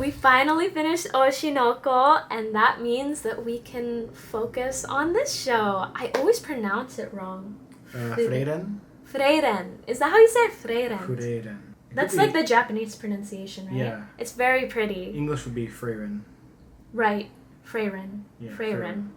We finally finished Oshinoko, and that means that we can focus on this show. I always pronounce it wrong. Frieren? Frieren. Is that how you say it? Frieren. Frieren. That's like the Japanese pronunciation, right? Yeah. It's very pretty. English would be Frieren. Right. Frieren. Yeah, Frieren.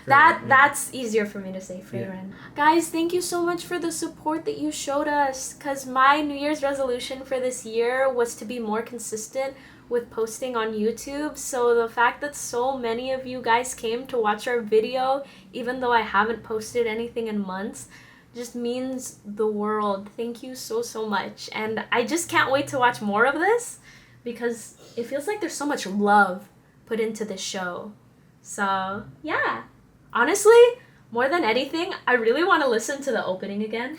Frieren, That's easier for me to say, Frieren. Yeah. Guys, thank you so much for the support that you showed us, because my New Year's resolution for this year was to be more consistent with posting on YouTube. So the fact that so many of you guys came to watch our video, even though I haven't posted anything in months, just means the world. Thank you so much. And I just can't wait to watch more of this, because it feels like there's so much love put into this show. So, yeah. Honestly, more than anything, I really want to listen to the opening again.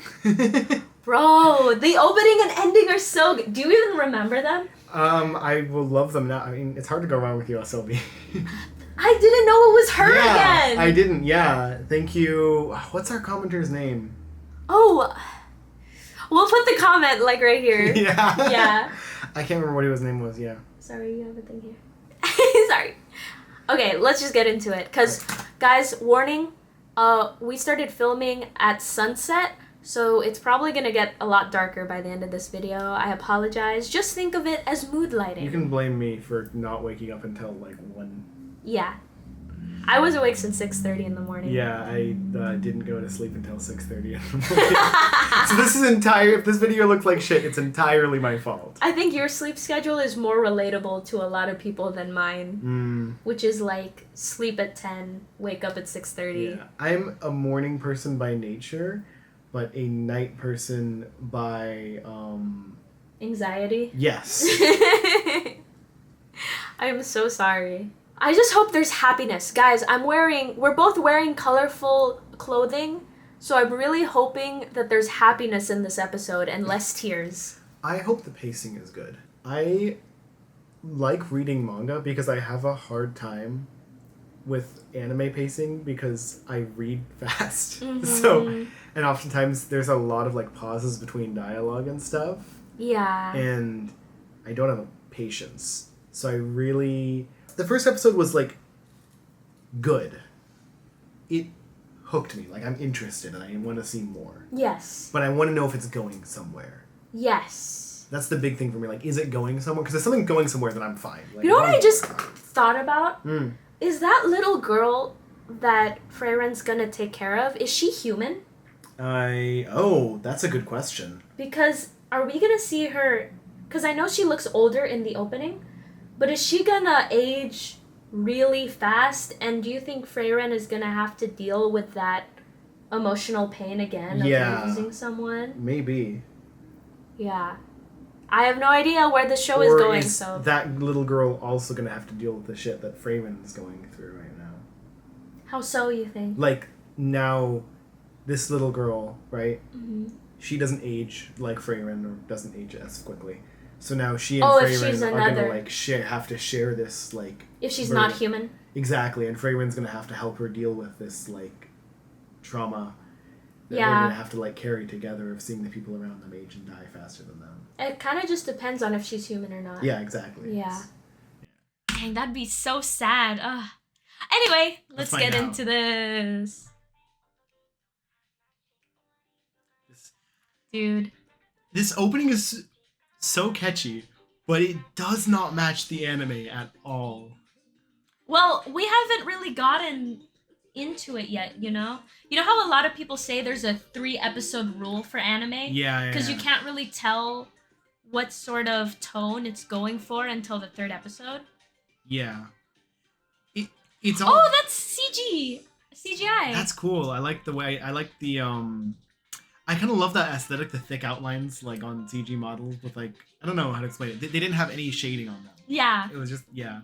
Bro, the opening and ending are so good. Do you even remember them? I will love them now. I mean, it's hard to go wrong with Yoasobi. I didn't know it was her again. I didn't, yeah. Thank you. What's our commenter's name? Oh, we'll put the comment, like, right here. Yeah. Yeah. I can't remember what his name was, yeah. Sorry, you have a thing here. Sorry. Okay, let's just get into it. Because, guys, warning, we started filming at sunset, so it's probably going to get a lot darker by the end of this video. I apologize. Just think of it as mood lighting. You can blame me for not waking up until, like, 1. Yeah. I was awake since 6:30 in the morning. Yeah, I didn't go to sleep until 6:30 in the morning. So this is if this video looks like shit, it's entirely my fault. I think your sleep schedule is more relatable to a lot of people than mine, which is like sleep at 10, wake up at 6:30. Yeah, I'm a morning person by nature, but a night person by Anxiety? Yes. I'm so sorry. I just hope there's happiness. Guys, we're both wearing colorful clothing, so I'm really hoping that there's happiness in this episode and less tears. I hope the pacing is good. I like reading manga because I have a hard time with anime pacing because I read fast. Mm-hmm. So, and oftentimes there's a lot of like pauses between dialogue and stuff. Yeah. And I don't have patience. So the first episode was like good. It hooked me. Like I'm interested and I want to see more. Yes. But I want to know if it's going somewhere. Yes. That's the big thing for me. Like, is it going somewhere? Because if something's going somewhere, then I'm fine. Like, you know what I just thought about? Mm. Is that little girl that Frieren's gonna take care of, is she human? That's a good question. Because are we gonna see her... Because I know she looks older in the opening, but is she gonna age really fast? And do you think Frieren is gonna have to deal with that emotional pain again of losing someone? Maybe. Yeah. I have no idea where the show is going, so... that little girl also gonna have to deal with the shit that Frieren is going through right now? How so, you think? Like, now, this little girl, right? Mm-hmm. She doesn't age like Frieren, or doesn't age as quickly. So now she and Frieren are gonna, like, have to share this, like... If she's not human. Exactly, and Frieren's gonna have to help her deal with this, like, trauma that they're Yeah. gonna have to, like, carry together of seeing the people around them age and die faster than them. It kind of just depends on if she's human or not. Yeah, exactly. Yeah. Dang, that'd be so sad. Ugh. Anyway, let's get into this. Dude. This opening is so catchy, but it does not match the anime at all. Well, we haven't really gotten into it yet, you know? You know how a lot of people say there's a 3-episode rule for anime? Yeah. Because you can't really tell what sort of tone it's going for until the 3rd episode? Yeah. It's all... Oh, that's CGI. That's cool. I like the way... I like the, I kind of love that aesthetic, the thick outlines, like, on CG models with, like... I don't know how to explain it. They didn't have any shading on them. Yeah. It was just... Yeah.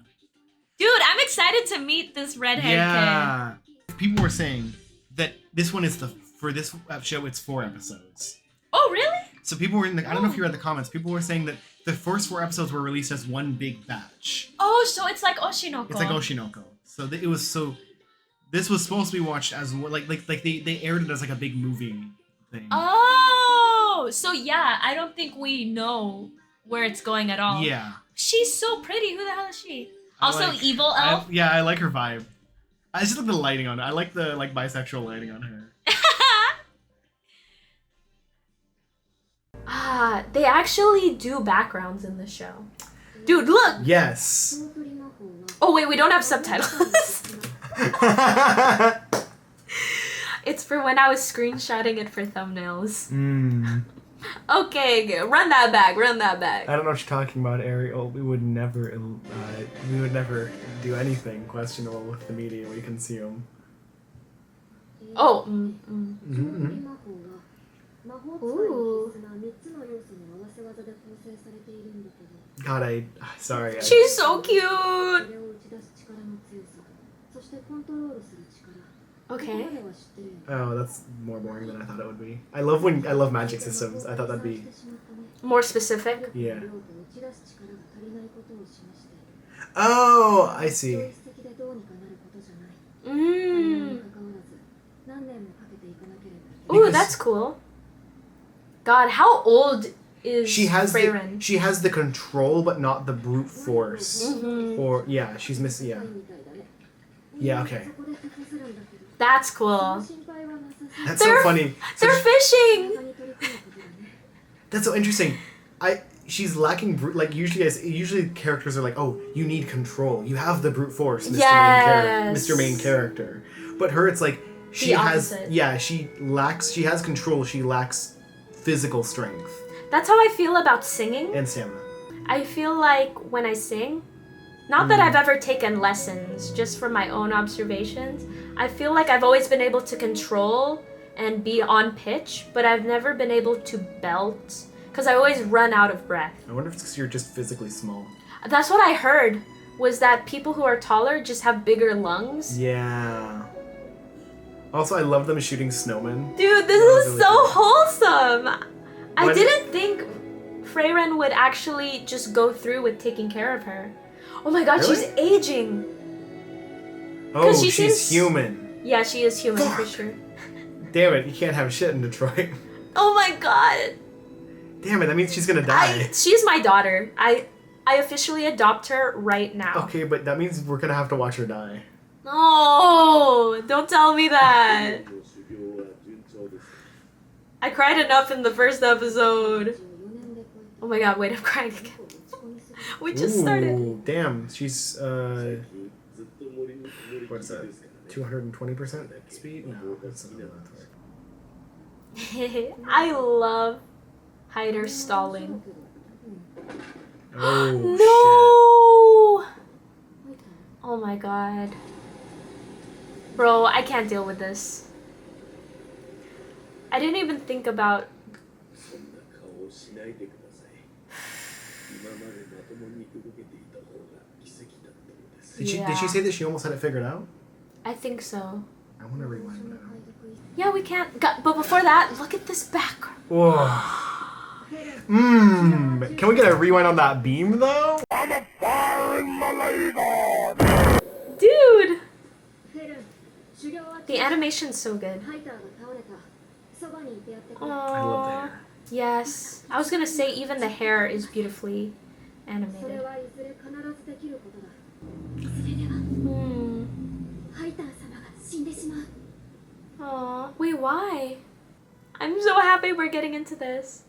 Dude, I'm excited to meet this redhead kid. People were saying that this one is for this show, it's 4 episodes. Oh, really? So people were I don't know if you read the comments, people were saying that the first 4 episodes were released as one big batch. Oh, so it's like Oshinoko. It's like Oshinoko. So this was supposed to be watched as like they aired it as like a big movie thing. Oh, so yeah, I don't think we know where it's going at all. Yeah. She's so pretty. Who the hell is she? I Also, like- evil elf. I like her vibe. I just like the lighting on her. I like the bisexual lighting on her. They actually do backgrounds in the show. Dude, look! Yes. Oh wait, we don't have subtitles. It's for when I was screenshotting it for thumbnails. Okay, run that back, run that back. I don't know what you're talking about, Ariel. We would never do anything questionable with the media we consume. Oh. Ooh. God, sorry. She's so cute. Okay. Oh, that's more boring than I thought it would be. I love magic systems. I thought that'd be More specific. yeah. Oh, I see. Ooh, Because- that's cool. God, how old is She has Frieren? she has the control, but not the brute force. Or yeah, she's missing. Yeah. Yeah. Okay. That's cool. That's so funny. So They're fishing. that's so interesting. She's lacking brute. Like usually characters are like, oh, you need control. You have the brute force, Mr. Main Character. But her, it's like she has. opposite. Yeah, she has control. She lacks physical strength That's how I feel about singing. and stamina. I feel like when I sing, not that I've ever taken lessons, just from my own observations, I feel like I've always been able to control and be on pitch, but I've never been able to belt because I always run out of breath. I wonder if it's because you're just physically small. That's what I heard, was that people who are taller just have bigger lungs. Yeah. Also, I love them shooting snowmen. Dude, this was is really so cool. wholesome. I When- didn't think Frieren would actually just go through with taking care of her. Oh my god, Really? she's aging. Oh, she she's seems- human. Yeah, she is human for Fuck. sure. Damn it, you can't have shit in Detroit. Oh my god. Damn it, that means she's gonna die. She's my daughter. I officially adopt her right now. Okay, but that means we're gonna have to watch her die. No, don't tell me that. I cried enough in the first episode. Oh my god, wait, I'm crying again. We just started. Ooh, damn, she's what's that? 220% speed? No, that's not right. I love Hyder stalling. Oh No! Oh my god. Bro, I can't deal with this. I didn't even think about... shit. Did she say that she almost had it figured out? I think so. I want to rewind that. Yeah, we can't... But before that, look at this background. Whoa. Can we get a rewind on that beam though? Dude! The animation's so good. I love the hair. Yes. I was gonna say even the hair is beautifully animated. Aw, wait, why? I'm so happy we're getting into this.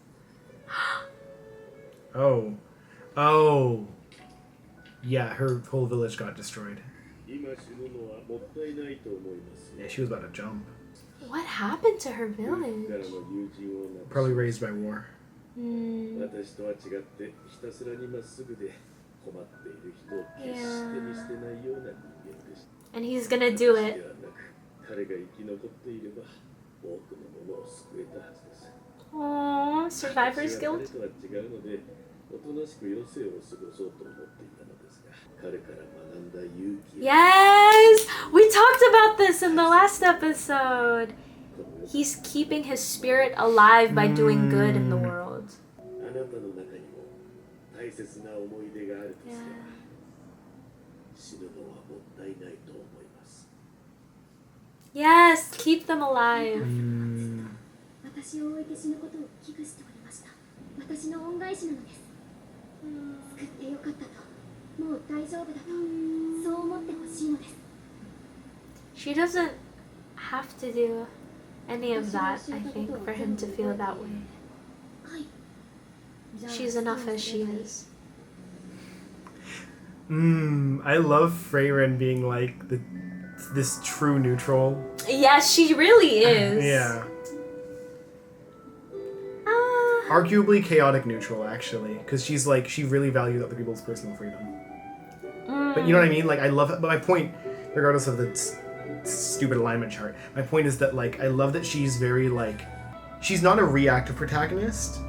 Oh. Oh. Yeah, her whole village got destroyed. Yeah, she was about to jump. What happened to her village? Probably raised by war. Hmm. And he's gonna do it. Aww, Survivor's Guild? Yes! We talked about this in the last episode. He's keeping his spirit alive by doing good in the world. Yeah. Yes, keep them alive. She doesn't have to do any of that, I think, for him to feel that way. She's enough as she is. I love Frieren being like this true neutral. Yes, she really is. Yeah. Arguably chaotic neutral, actually, because she's like, she really values other people's personal freedom. But you know what I mean? Like, I love it. But my point, regardless of the stupid alignment chart, my point is that, like, I love that she's very, like, she's not a reactive protagonist,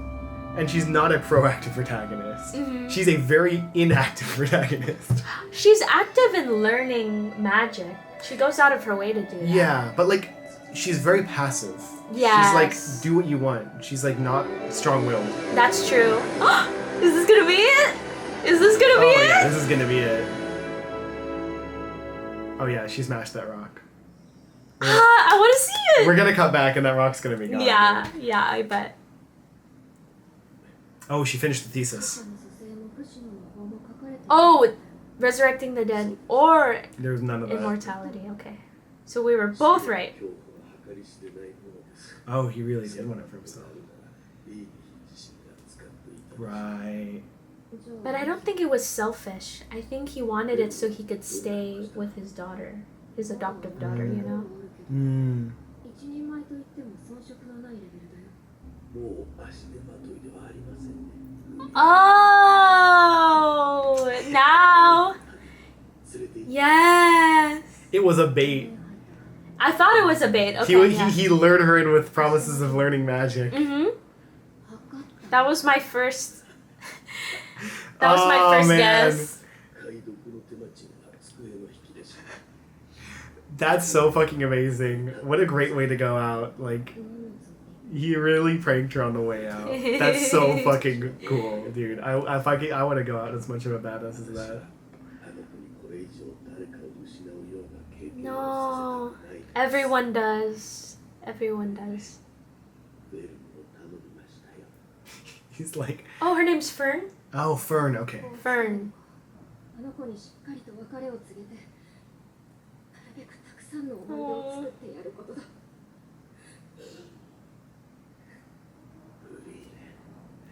and she's not a proactive protagonist. She's a very inactive protagonist. She's active in learning magic. She goes out of her way to do that. Yeah, but, like, she's very passive. Yes. She's like, do what you want. She's like, not strong-willed. That's true. Is this gonna be it? Is this gonna be it? Yeah, this is gonna be it. Oh yeah, she smashed that rock. I want to see it. We're gonna cut back and that rock's gonna be gone. Yeah, I bet. Oh, she finished the thesis. Oh, resurrecting the dead or There's none of that. immortality. Okay, so we were both right. Oh, he really did want it for himself. Right. But I don't think it was selfish. I think he wanted it so he could stay with his daughter, his adoptive daughter, you know? Oh, now. Yes. It was a bait. I thought it was a bait. Okay, He lured her in with promises of learning magic. That was my first. That was my first guess. That's so fucking amazing. What a great way to go out. Like, he really pranked her on the way out. That's so fucking cool, dude. I want to go out as much of a badass as that. No. Everyone does. Everyone does. He's like... Oh, her name's Fern? Oh, Fern, okay. Fern. Oh.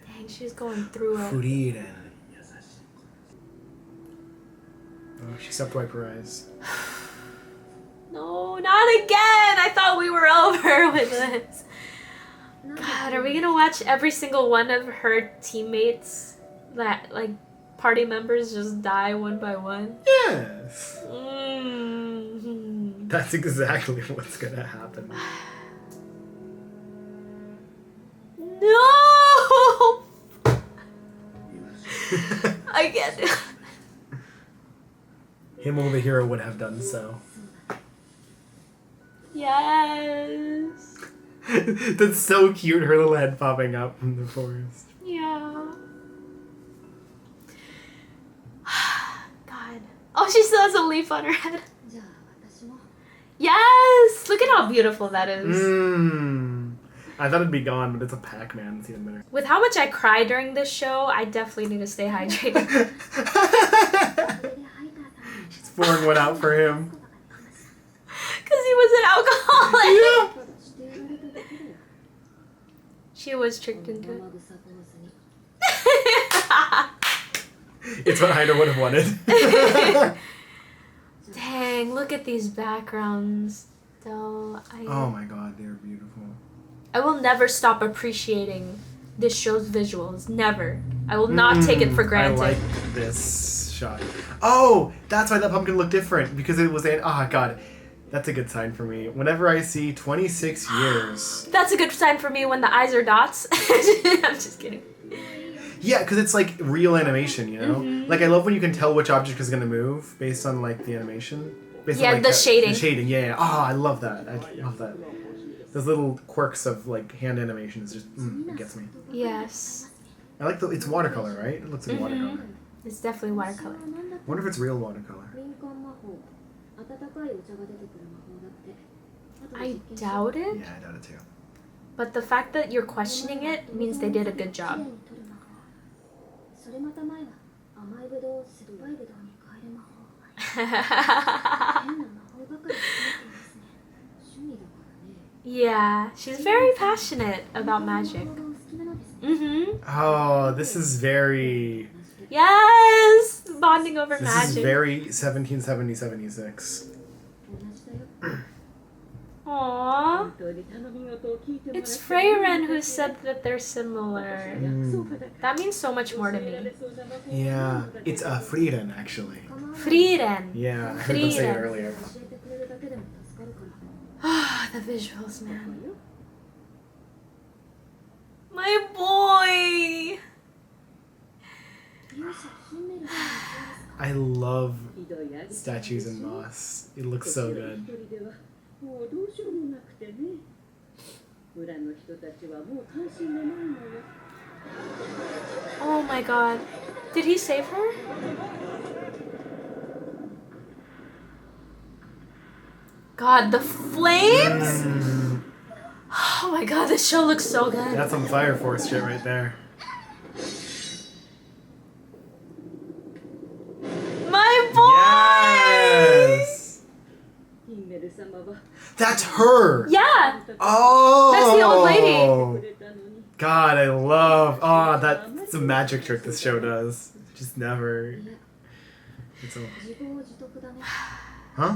Dang, she's going through it. Frieren. Oh, she stopped to wipe her eyes. No, not again! I thought we were over with this. God, are we gonna watch every single one of her teammates, that like party members, just die one by one? Yes. Mm-hmm. That's exactly what's gonna happen. No! I get it. Him or the hero would have done so. Yes. That's so cute, her little head popping up from the forest. Yeah. God. Oh, she still has a leaf on her head. Yes! Look at how beautiful that is. I thought it'd be gone, but it's a Pac-Man. It's even better. With how much I cry during this show, I definitely need to stay hydrated. She's pouring one out for him. Because he was an alcoholic. Yeah. She was tricked into it. It's what Hyder would have wanted. Dang, look at these backgrounds, though. Oh my god, they're beautiful. I will never stop appreciating this show's visuals. Never. I will not take it for granted. I like this shot. Oh, that's why that pumpkin looked different. Because it was oh god. That's a good sign for me. Whenever I see 26 years. That's a good sign for me when the eyes are dots. I'm just kidding. Yeah, because it's like real animation, you know? Like, I love when you can tell which object is going to move based on, like, the animation. Based on, like, the shading. The shading, yeah. Oh, I love that. I love that. Those little quirks of, like, hand animation is just, it gets me. Yes. I like it's watercolor, right? It looks like watercolor. It's definitely watercolor. I wonder if it's real watercolor. I doubt it. Yeah, I doubt it too. But the fact that you're questioning it means they did a good job. Yeah, she's very passionate about magic. Oh, this is very... Yes! Bonding over This magic. is very 1770-76. Aww. It's Frieren who said that they're similar. That means so much more to me. Yeah, it's Frieren, actually. Frieren. Yeah, I heard them say it Frieren. earlier. The visuals, man. My boy! I love statues in moss. It looks so good. Oh my god. Did he save her? God, the flames? Oh my god, this show looks so good. That's some Fire Force shit right there. My boy! Yes! That's her! Yeah! Oh! That's the old lady. God, I love... Oh, that's a magic trick this show does. Just never... It's a... Huh?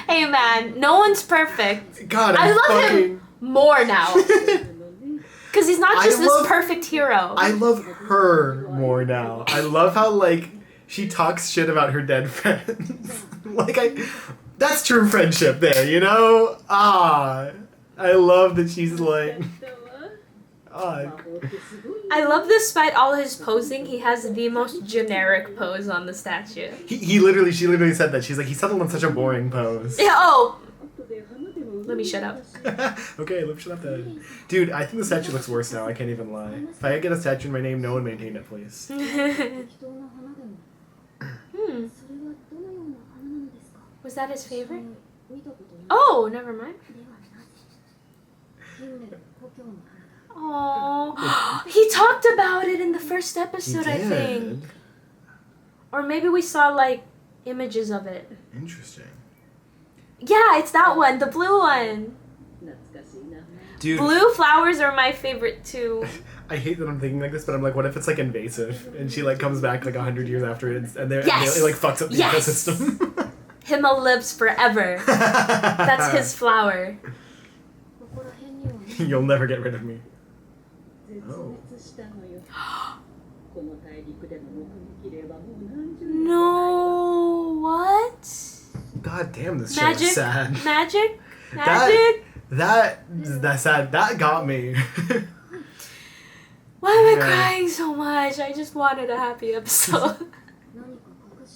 Hey man, no one's perfect. God, I I'm love fucking... him more now. Because he's not just this perfect hero. I love her more now. I love how, like, she talks shit about her dead friends. That's true friendship there, you know? Ah, I love that she's like... I love despite all his posing, he has the most generic pose on the statue. She literally said that. She's like, he settled on such a boring pose. Yeah, oh! Let me shut up. Okay, let me shut up then. Dude, I think the statue looks worse now, I can't even lie. If I get a statue in my name, no one maintain it, please. Was that his favorite? Oh, never mind. Oh, he talked about it in the first episode, I think. Or maybe we saw, like, images of it. Interesting. Yeah, it's that one, the blue one. Dude. Blue flowers are my favorite too. I hate that I'm thinking like this, but I'm like, what if it's like invasive and she like comes back like 100 years after it and it like fucks up the ecosystem? Hima lives forever. That's his flower. You'll never get rid of me. Oh. No, what? God damn, this show is sad. Magic? That's sad. That got me. Why am I crying so much? I just wanted a happy episode.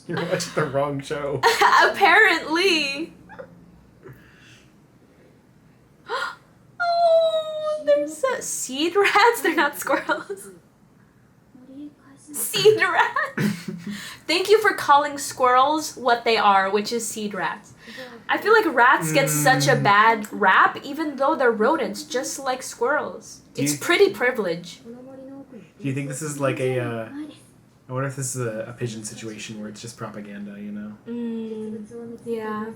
You're watching the wrong show. Apparently. Oh, there's seed rats? They're not squirrels. Seed rats. Thank you for calling squirrels what they are, which is seed rats. I feel like rats get such a bad rap, even though they're rodents, just like squirrels. It's pretty privilege. Do you think this is like a... I wonder if this is a pigeon situation where it's just propaganda, you know? Yeah.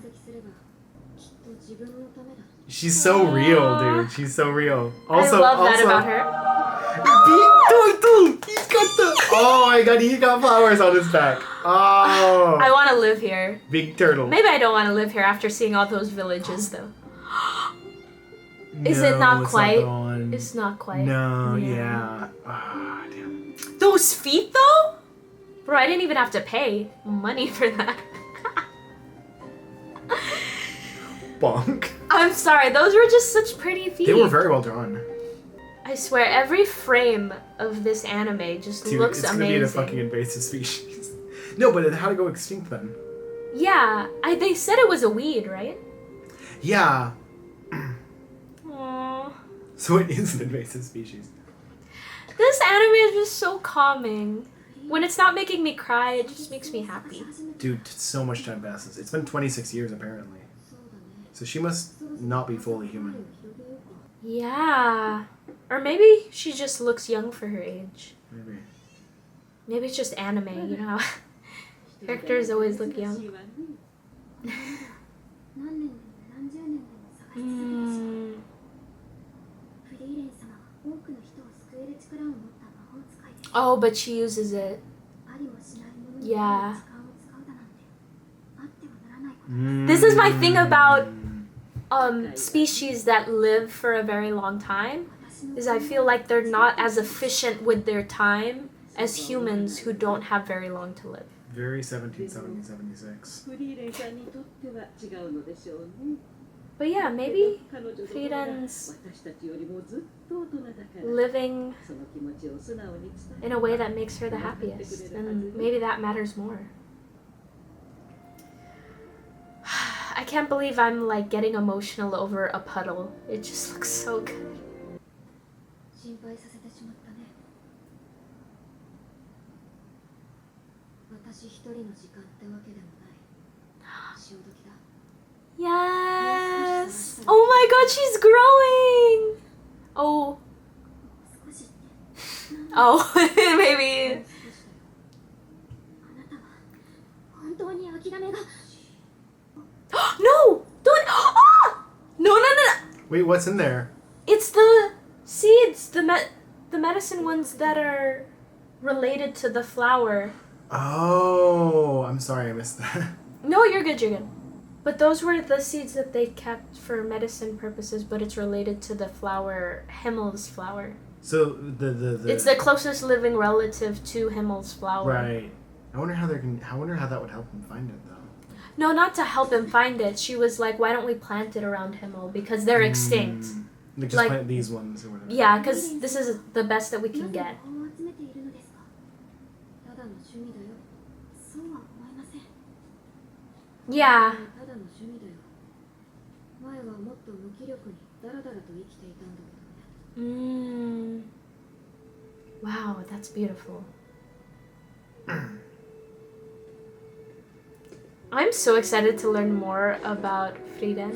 She's so real, dude. She's so real. Also, I love that about her. He's got the... Oh my god, he got flowers on his back. Oh. I want to live here. Big turtle. Maybe I don't want to live here after seeing all those villages, though. Is it not quite? It's not quite. No, yeah. Ah, damn. Those feet, though? Bro, I didn't even have to pay money for that. Bonk. I'm sorry, those were just such pretty feet. They were very well drawn. I swear, every frame of this anime just looks amazing. It's gonna be a fucking invasive species. No, but it had to go extinct then. Yeah, they said it was a weed, right? Yeah. Aww. So it is an invasive species. This anime is just so calming. When it's not making me cry, it just makes me happy. Dude, so much time passes. It's been 26 years apparently. So she must not be fully human. Yeah. Or maybe she just looks young for her age. Maybe. Maybe it's just anime, you know? Characters always look young. Mm. Oh, but she uses it. Yeah. This is my thing about species that live for a very long time, is I feel like they're not as efficient with their time as humans who don't have very long to live. Very 1776. But yeah, maybe Frieren's living in a way that makes her the happiest, and maybe that matters more. I can't believe I'm like getting emotional over a puddle. It just looks so good. Yes! Oh my god, she's growing! Oh. Oh, maybe. No! Don't! Ah! No, no, no! Wait, what's in there? It's the seeds, the medicine ones that are related to the flower. Oh, I'm sorry I missed that. No, you're good, you're good. But those were the seeds that they kept for medicine purposes, but it's related to the flower, Himmel's flower. So the It's the closest living relative to Himmel's flower. Right. I wonder how that would help him find it though. No, not to help him find it. She was like, why don't we plant it around Himmel? Because they're extinct. Like just Like- plant these ones or whatever. Yeah, because this is the best that we can get. Yeah. Wow, that's beautiful. I'm so excited to learn more about Frieren.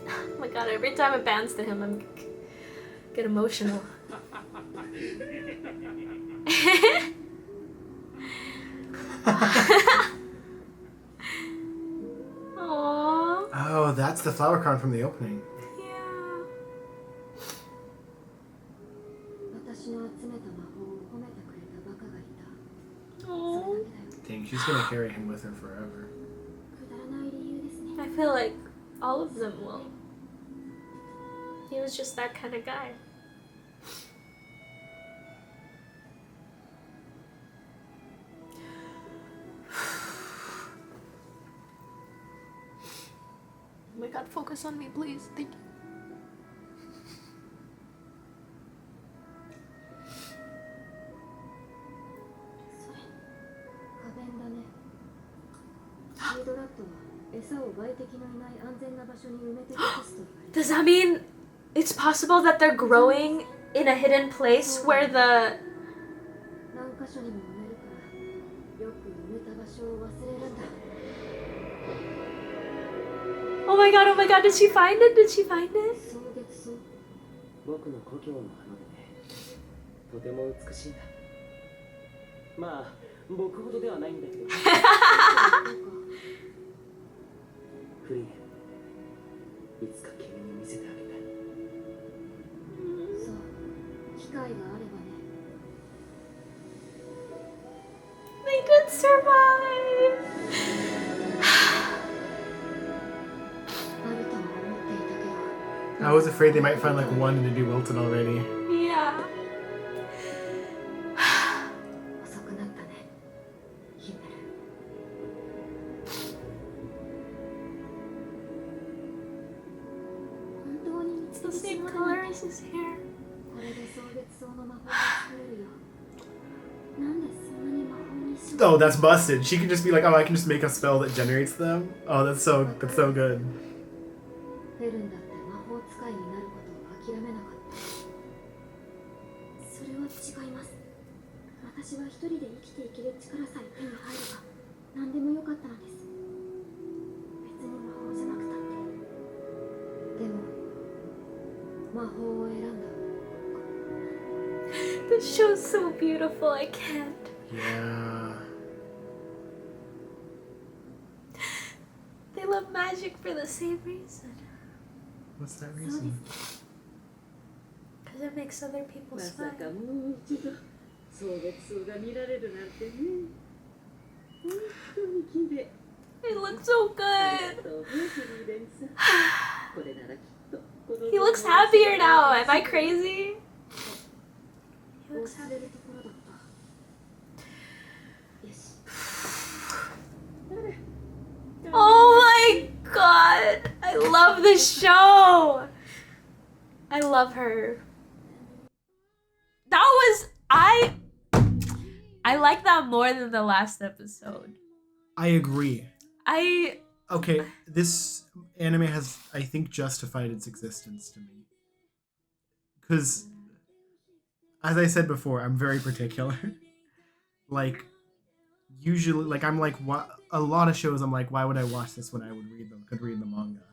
Oh my god, every time it pans to him, I get emotional. Aww. Oh, that's the flower crown from the opening. Yeah. Aww. Dang, she's gonna carry him with her forever. I feel like all of them will. He was just that kind of guy. Oh my god, focus on me, please. Thank you. Does that mean it's possible that they're growing in a hidden place where the... Oh my god, did she find it? Did she find it? They did survive! I was afraid they might find like one and it'd be wilted already. Yeah. It's the same color as his hair. Oh, that's busted. She could just be like, oh, I can just make a spell that generates them. Oh, that's so good. 使いになることを諦めなかった。それは違います。私は一人で生きていける力さえ手に入れば何でもよかったのです。別に魔法じゃなくたって。でも魔法を選んだ。 This show's so beautiful, I can't. Yeah. They love magic for the same reason. What's that reason? Because it makes other people まさ smile. かもう一度送別奏が見られるなんてね。本当に綺麗。 They look so good. フリーレンさん。これならきっとこの He looks happier now. Am I crazy? He looks 忘 happy. れるところだった。よし。 Oh my god! I love this show! I love her. That was... I like that more than the last episode. I agree. I... Okay, this anime has, I think, justified its existence to me. Because, as I said before, I'm very particular. Like, usually, like, I'm like, a lot of shows, I'm like, why would I watch this when I could read the manga?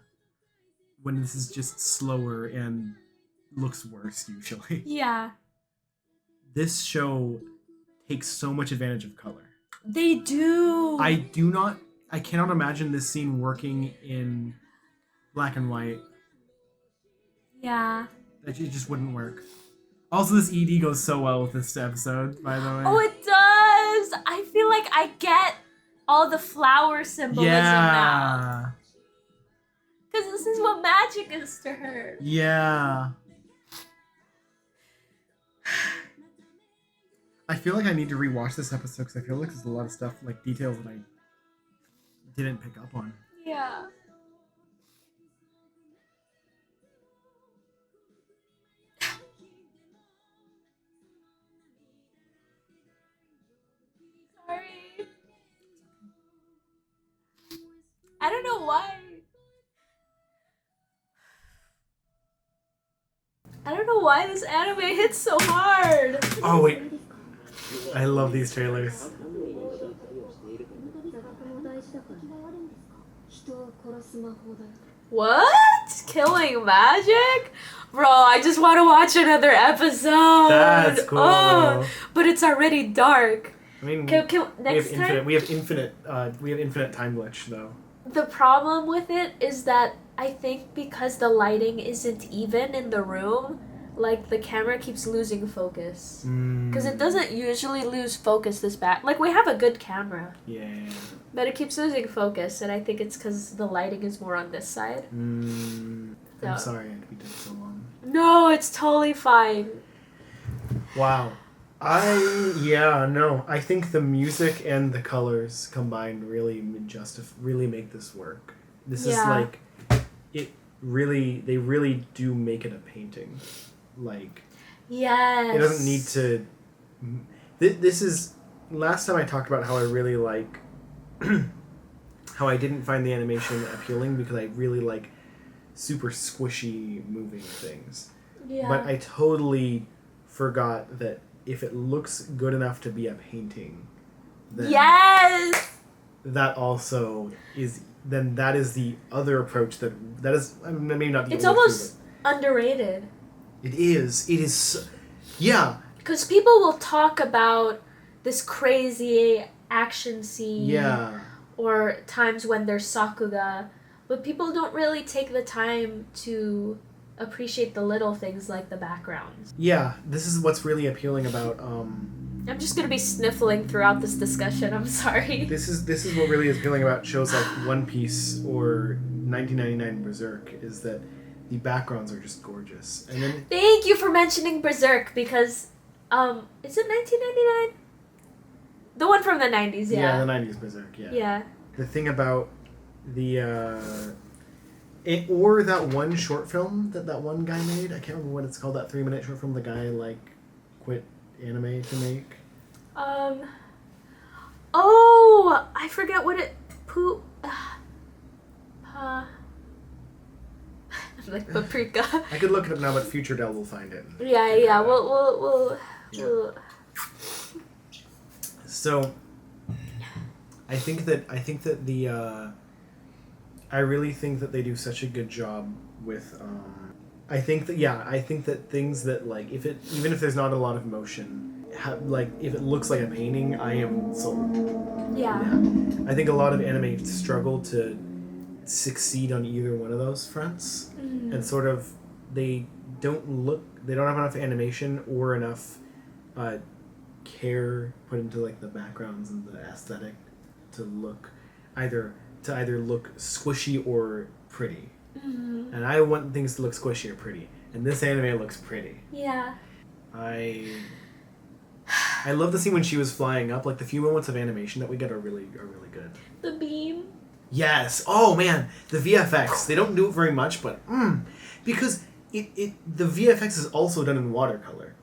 When this is just slower and looks worse, usually. Yeah. This show takes so much advantage of color. They do. I cannot imagine this scene working in black and white. Yeah. It just wouldn't work. Also, this ED goes so well with this episode, by the way. Oh, it does! I feel like I get all the flower symbolism now. Because this is what magic is to her. Yeah. I feel like I need to rewatch this episode because I feel like there's a lot of stuff, like details that I didn't pick up on. Yeah. Sorry. I don't know why. I don't know why this anime hits so hard. Oh, wait. I love these trailers. What? Killing magic? Bro, I just want to watch another episode. That's cool. Oh, but it's already dark. I mean, Next time? we have infinite time glitch though. The problem with it is that I think because the lighting isn't even in the room, like the camera keeps losing focus. Because it doesn't usually lose focus this bad. Like we have a good camera. Yeah. But it keeps losing focus, and I think it's because the lighting is more on this side. I'm sorry it took so long. No, it's totally fine. Wow. I think the music and the colors combined really make this work. This is like, they really do make it a painting. Like, yes. It doesn't need to, this is, last time I talked about how I really like, how I didn't find the animation appealing because I really like super squishy moving things. Yeah. But I totally forgot that if it looks good enough to be a painting, then yes! that also is, then that is the other approach that is, I mean, maybe not the It's only almost thing, underrated. It is, yeah. Because people will talk about this crazy action scene. Yeah. Or times when there's sakuga. But people don't really take the time to appreciate the little things like the backgrounds. Yeah, this is what's really appealing about I'm just gonna be sniffling throughout this discussion, I'm sorry. This is what really is appealing about shows like One Piece or 1999 Berserk, is that the backgrounds are just gorgeous. And then Thank you for mentioning Berserk because is it 1999? The one from the 90s, yeah. Yeah, the 90s Berserk, yeah. Yeah. The thing about the or that one short film that one guy made, I can't remember what it's called, that 3-minute short film the guy like quit anime to make. Oh, I forget what it I'm like paprika. I could look it up now, but future Del will find it. Yeah. We'll. So, I think that I really think that they do such a good job with. I think that things that like even if there's not a lot of motion, like if it looks like a painting, I am sold. Yeah. I think a lot of anime struggle to succeed on either one of those fronts, and sort of they don't have enough animation or enough care put into like the backgrounds and the aesthetic to either look squishy or pretty. And I want things to look squishy or pretty, and this anime looks pretty. Yeah. I love the scene when she was flying up. Like the few moments of animation that we get are really good. The beam. Yes. Oh man, the VFX. They don't do it very much, but because the VFX is also done in watercolor.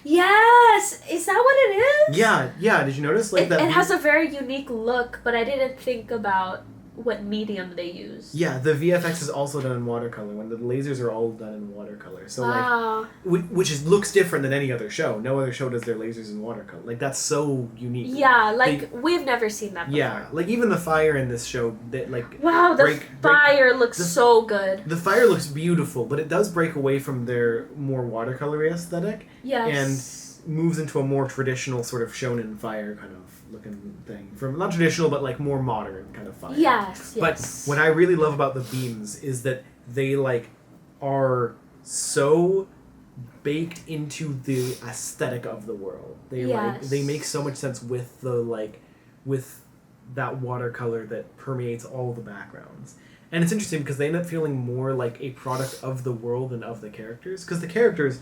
Yes. Is that what it is? Yeah. Did you notice? Like it has a very unique look, but I didn't think about what medium they use. Yeah, the VFX is also done in watercolor. When the lasers are all done in watercolor, so wow. like, which looks different than any other show. No other show does their lasers in watercolor. Like that's so unique. Yeah, like we've never seen that before. Yeah, like even the fire in this show, that like wow, the fire looks so good. The fire looks beautiful, but it does break away from their more watercolory aesthetic. Yes. And moves into a more traditional sort of shonen fire kind of looking thing. From not traditional, but like more modern kind of fire. Yes. But what I really love about the beams is that they like are so baked into the aesthetic of the world. They they make so much sense with with that watercolor that permeates all the backgrounds. And it's interesting because they end up feeling more like a product of the world than of the characters. Because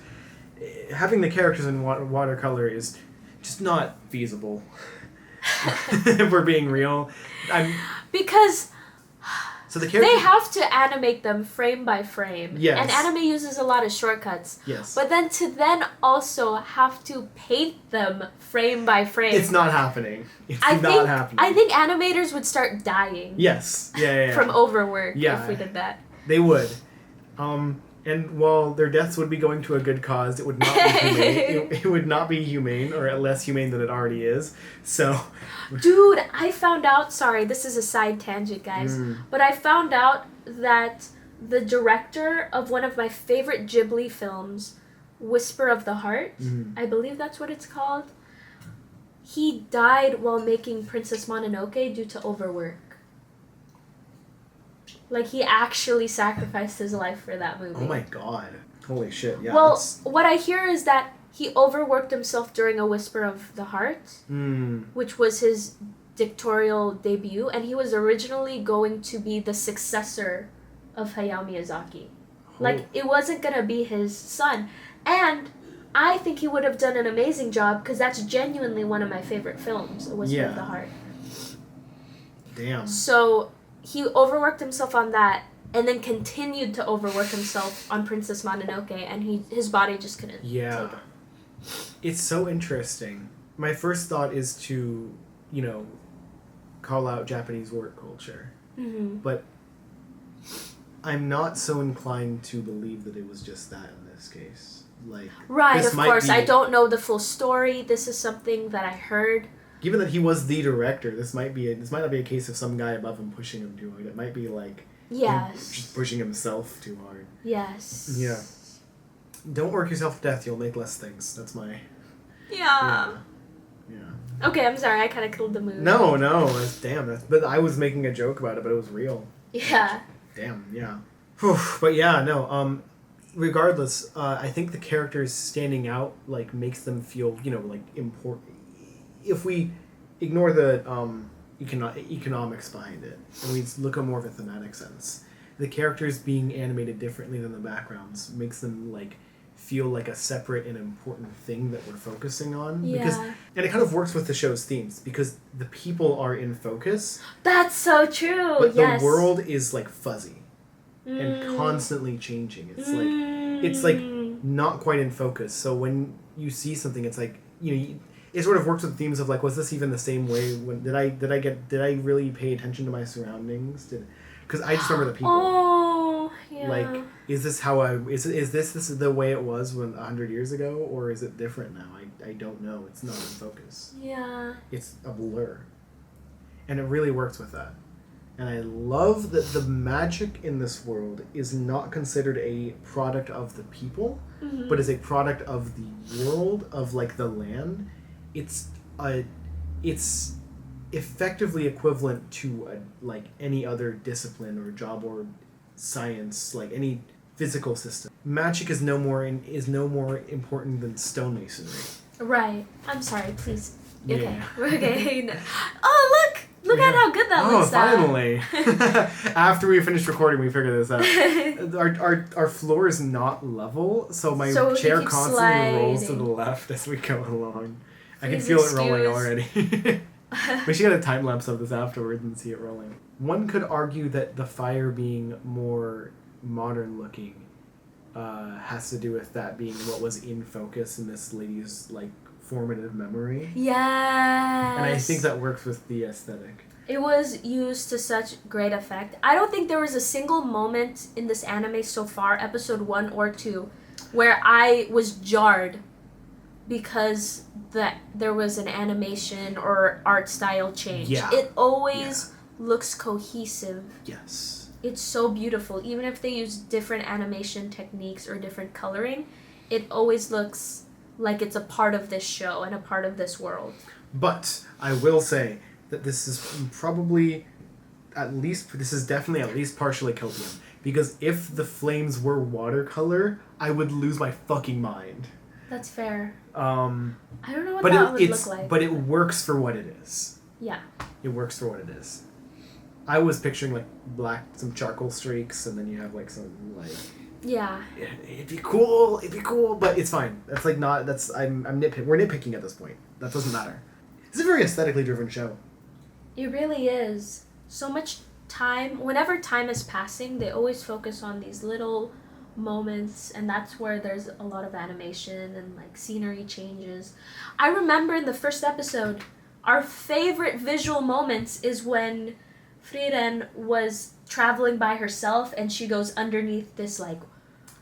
having the characters in watercolor is just not feasible. If we're being real. Because so the characters, they have to animate them frame by frame. Yes. And anime uses a lot of shortcuts. Yes. But then to also have to paint them frame by frame. It's not happening. Happening. I think animators would start dying. Yes. Yeah. From overwork if we did that. They would. And while their deaths would be going to a good cause, it would not be humane. It would not be humane, or less humane than it already is. So, dude, I found out. Sorry, this is a side tangent, guys. But I found out that the director of one of my favorite Ghibli films, Whisper of the Heart, I believe that's what it's called. He died while making Princess Mononoke due to overwork. Like, he actually sacrificed his life for that movie. Oh my god. Holy shit, yeah. Well, what I hear is that he overworked himself during A Whisper of the Heart, which was his directorial debut, and he was originally going to be the successor of Hayao Miyazaki. Like, it wasn't going to be his son. And I think he would have done an amazing job, because that's genuinely one of my favorite films, A Whisper of the Heart. Damn. So he overworked himself on that, and then continued to overwork himself on Princess Mononoke, and his body just couldn't take it. It's so interesting. My first thought is to, call out Japanese work culture. But I'm not so inclined to believe that it was just that in this case. Like, right, of course. I don't know the full story. This is something that I heard. Given that he was the director, this might not be a case of some guy above him pushing him too hard. It might be like just pushing himself too hard. Yes. Yeah. Don't work yourself to death. You'll make less things. That's my. Yeah. Yeah. Okay, I'm sorry. I kind of killed the mood. No. But I was making a joke about it, but it was real. Yeah. Damn. Yeah. But yeah, no. Regardless, I think the characters standing out like makes them feel like important. If we ignore the economics behind it, and we look at more of a thematic sense, the characters being animated differently than the backgrounds makes them like feel like a separate and important thing that we're focusing on. Yeah. And it kind of works with the show's themes because the people are in focus. That's so true. But the world is like fuzzy and constantly changing. It's like not quite in focus. So when you see something, it's like it sort of works with themes of like, was this even the same way? Did I really pay attention to my surroundings? Because I just remember the people. Oh, yeah. Like is this how is this the way it was 100 years ago, or is it different now? I don't know. It's not in focus. Yeah. It's a blur. And it really works with that. And I love that the magic in this world is not considered a product of the people, but is a product of the world, of like the land. It's effectively equivalent to like any other discipline or job or science, like any physical system. Magic is no more important than stonemasonry. Right. I'm sorry, please. Okay. Yeah. Okay. Oh, look at how good that looks. Finally. After we finished recording, we figured this out. Our floor is not level, so my chair constantly rolls to the left as we go along. Please, I can feel it rolling already. We should get a time lapse of this afterwards and see it rolling. One could argue that the fire being more modern looking has to do with that being what was in focus in this lady's like formative memory. Yes. And I think that works with the aesthetic. It was used to such great effect. I don't think there was a single moment in this anime so far, episode 1 or 2, where I was jarred because there was an animation or art style change. Yeah. It always looks cohesive. Yes. It's so beautiful. Even if they use different animation techniques or different coloring, it always looks like it's a part of this show and a part of this world. But I will say that this is probably definitely at least partially copium. Because if the flames were watercolor, I would lose my fucking mind. That's fair. I don't know what but that would look like. But it works for what it is. Yeah. It works for what it is. I was picturing like some charcoal streaks, and then you have like some like. Yeah. It'd be cool, but it's fine. That's like not. That's I'm nitpicking. We're nitpicking at this point. That doesn't matter. It's a very aesthetically driven show. It really is. So much time. Whenever time is passing, they always focus on these little moments, and that's where there's a lot of animation and like scenery changes. I remember in the first episode, our favorite visual moments is when Frieren was traveling by herself and she goes underneath this like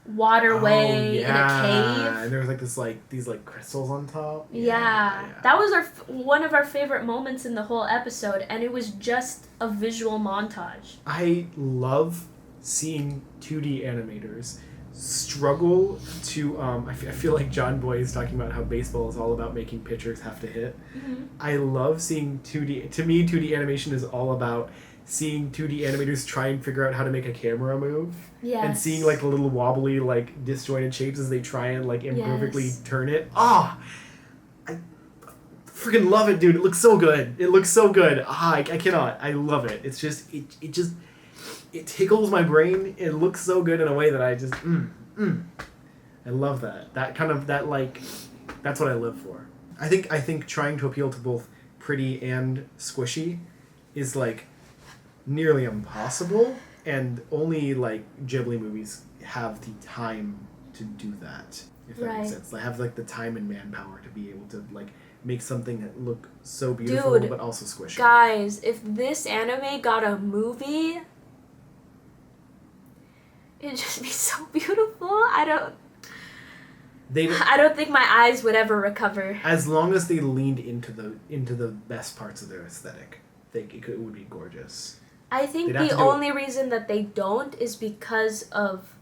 waterway in a cave, and there was like these crystals on top. Yeah. That was one of our favorite moments in the whole episode, and it was just a visual montage. I love seeing 2D animators struggle to I feel like John Boy is talking about how baseball is all about making pitchers have to hit. I love seeing 2D. To me, 2D animation is all about seeing 2D animators try and figure out how to make a camera move. Yes. And seeing like the little wobbly like disjointed shapes as they try and like imperfectly turn it. I freaking love it, dude. It looks so good. I cannot. I love it. It's just it tickles my brain. It looks so good in a way that I just I love that. That's what I live for. I think trying to appeal to both pretty and squishy is like nearly impossible, and only like Ghibli movies have the time to do that, if that makes sense. They have like the time and manpower to be able to like make something that look so beautiful but also squishy. Guys, if this anime got a movie, it'd just be so beautiful. I don't think my eyes would ever recover. As long as they leaned into the best parts of their aesthetic, it would be gorgeous. I think the only reason that they don't is because of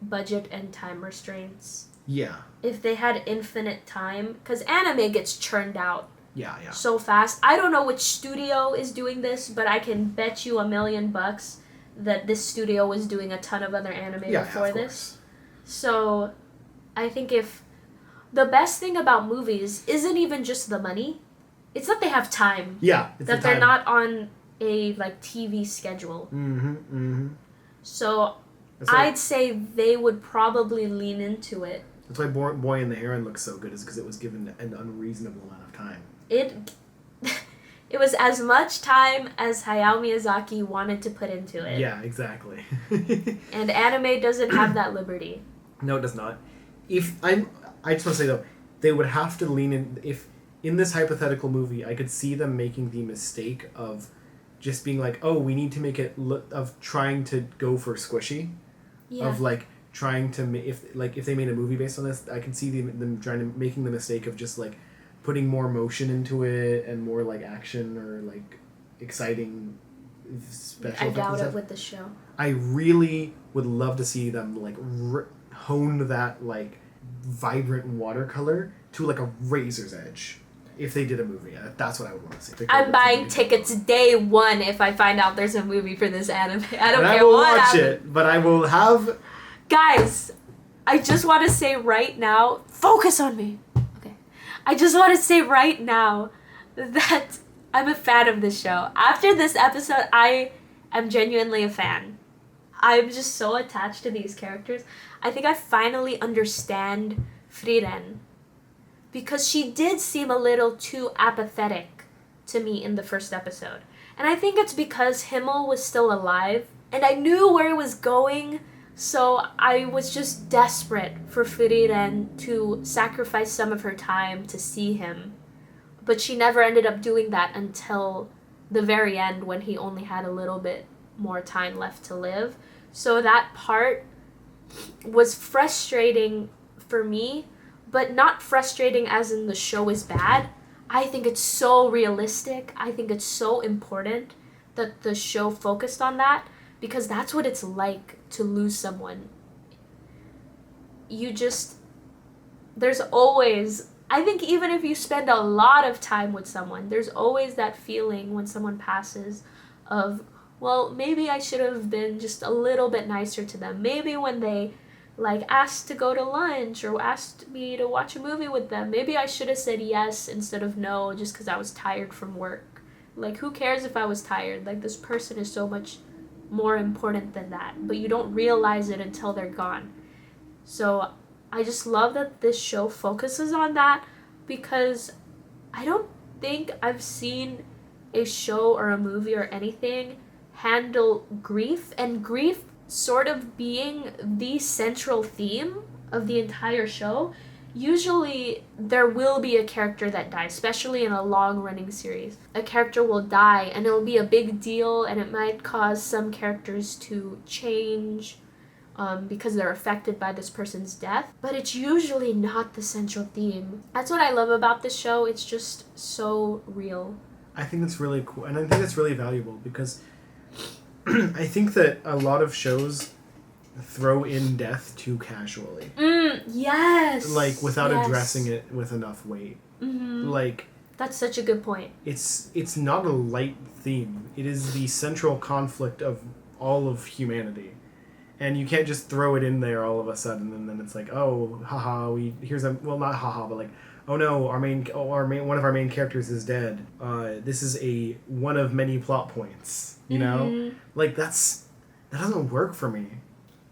budget and time restraints. Yeah. If they had infinite time, because anime gets churned out so fast. I don't know which studio is doing this, but I can bet you $1 million that this studio was doing a ton of other anime before this. So I think if the best thing about movies isn't even just the money, it's that they have time. Yeah. That they're not on a like TV schedule. So I'd say they would probably lean into it. That's why Boy and the Heron looks so good, is because it was given an unreasonable amount of time. It was as much time as Hayao Miyazaki wanted to put into it. Yeah, exactly. And anime doesn't have that liberty. No, it does not. I just want to say though, they would have to lean in. If in this hypothetical movie, I could see them making the mistake of just being like, oh, we need to make it of trying to go for squishy, of like trying to if they made a movie based on this, I can see them trying to making the mistake of just like putting more motion into it and more like action or like exciting special I effects doubt and it stuff. with the show. I really would love to see them like hone that like vibrant watercolor to like a razor's edge. If they did a movie, that's what I would want to see. I'm buying tickets day one if I find out there's a movie for this anime. I don't care I will what watch happens. it, but I will have. Guys, I just want to say right now, focus on me. Okay. I just want to say right now that I'm a fan of this show. After this episode, I am genuinely a fan. I'm just so attached to these characters. I think I finally understand Frieren. Because she did seem a little too apathetic to me in the first episode. And I think it's because Himmel was still alive, and I knew where it was going, so I was just desperate for Frieren to sacrifice some of her time to see him. But she never ended up doing that until the very end when he only had a little bit more time left to live. So that part was frustrating for me, but not frustrating as in the show is bad. I think it's so realistic. I think it's so important that the show focused on that, because that's what it's like to lose someone. There's always, I think even if you spend a lot of time with someone, there's always that feeling when someone passes of, well, maybe I should have been just a little bit nicer to them. Maybe when they like asked to go to lunch or asked me to watch a movie with them, maybe I should have said yes instead of no just because I was tired from work. Like, who cares if I was tired? Like, this person is so much more important than that, but you don't realize it until they're gone. So I just love that this show focuses on that, because I don't think I've seen a show or a movie or anything handle grief, and grief sort of being the central theme of the entire show. Usually there will be a character that dies, especially in a long-running series. A character will die and it'll be a big deal, and it might cause some characters to change because they're affected by this person's death. But it's usually not the central theme. That's what I love about this show. It's just so real. I think that's really cool, and I think it's really valuable, because I think that a lot of shows throw in death too casually. Yes. Like, without yes. addressing it with enough weight. Mm-hmm. Like, that's such a good point. It's not a light theme. It is the central conflict of all of humanity. And you can't just throw it in there all of a sudden, and then it's like, oh, haha, here's a, well, not haha, but like, oh no, one of our main characters is dead. This is one of many plot points, you know? Like, that doesn't work for me.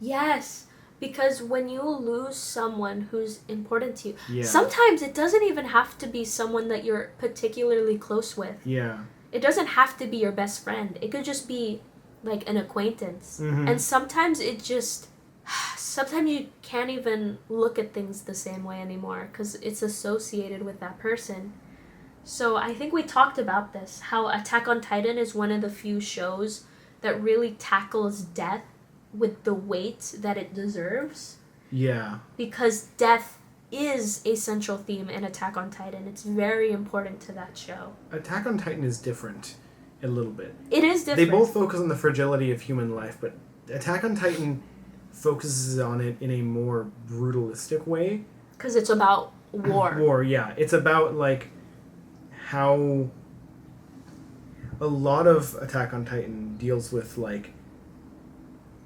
Yes, because when you lose someone who's important to you, Yeah. sometimes it doesn't even have to be someone that you're particularly close with. Yeah. It doesn't have to be your best friend. It could just be like an acquaintance. Mm-hmm. And sometimes sometimes you can't even look at things the same way anymore because it's associated with that person. So I think we talked about this, how Attack on Titan is one of the few shows that really tackles death with the weight that it deserves. Yeah. Because death is a central theme in Attack on Titan. It's very important to that show. Attack on Titan is different a little bit. It is different. They both focus on the fragility of human life, but Attack on Titan focuses on it in a more brutalistic way. Because it's about war. War, yeah. It's about, like, how a lot of Attack on Titan deals with, like,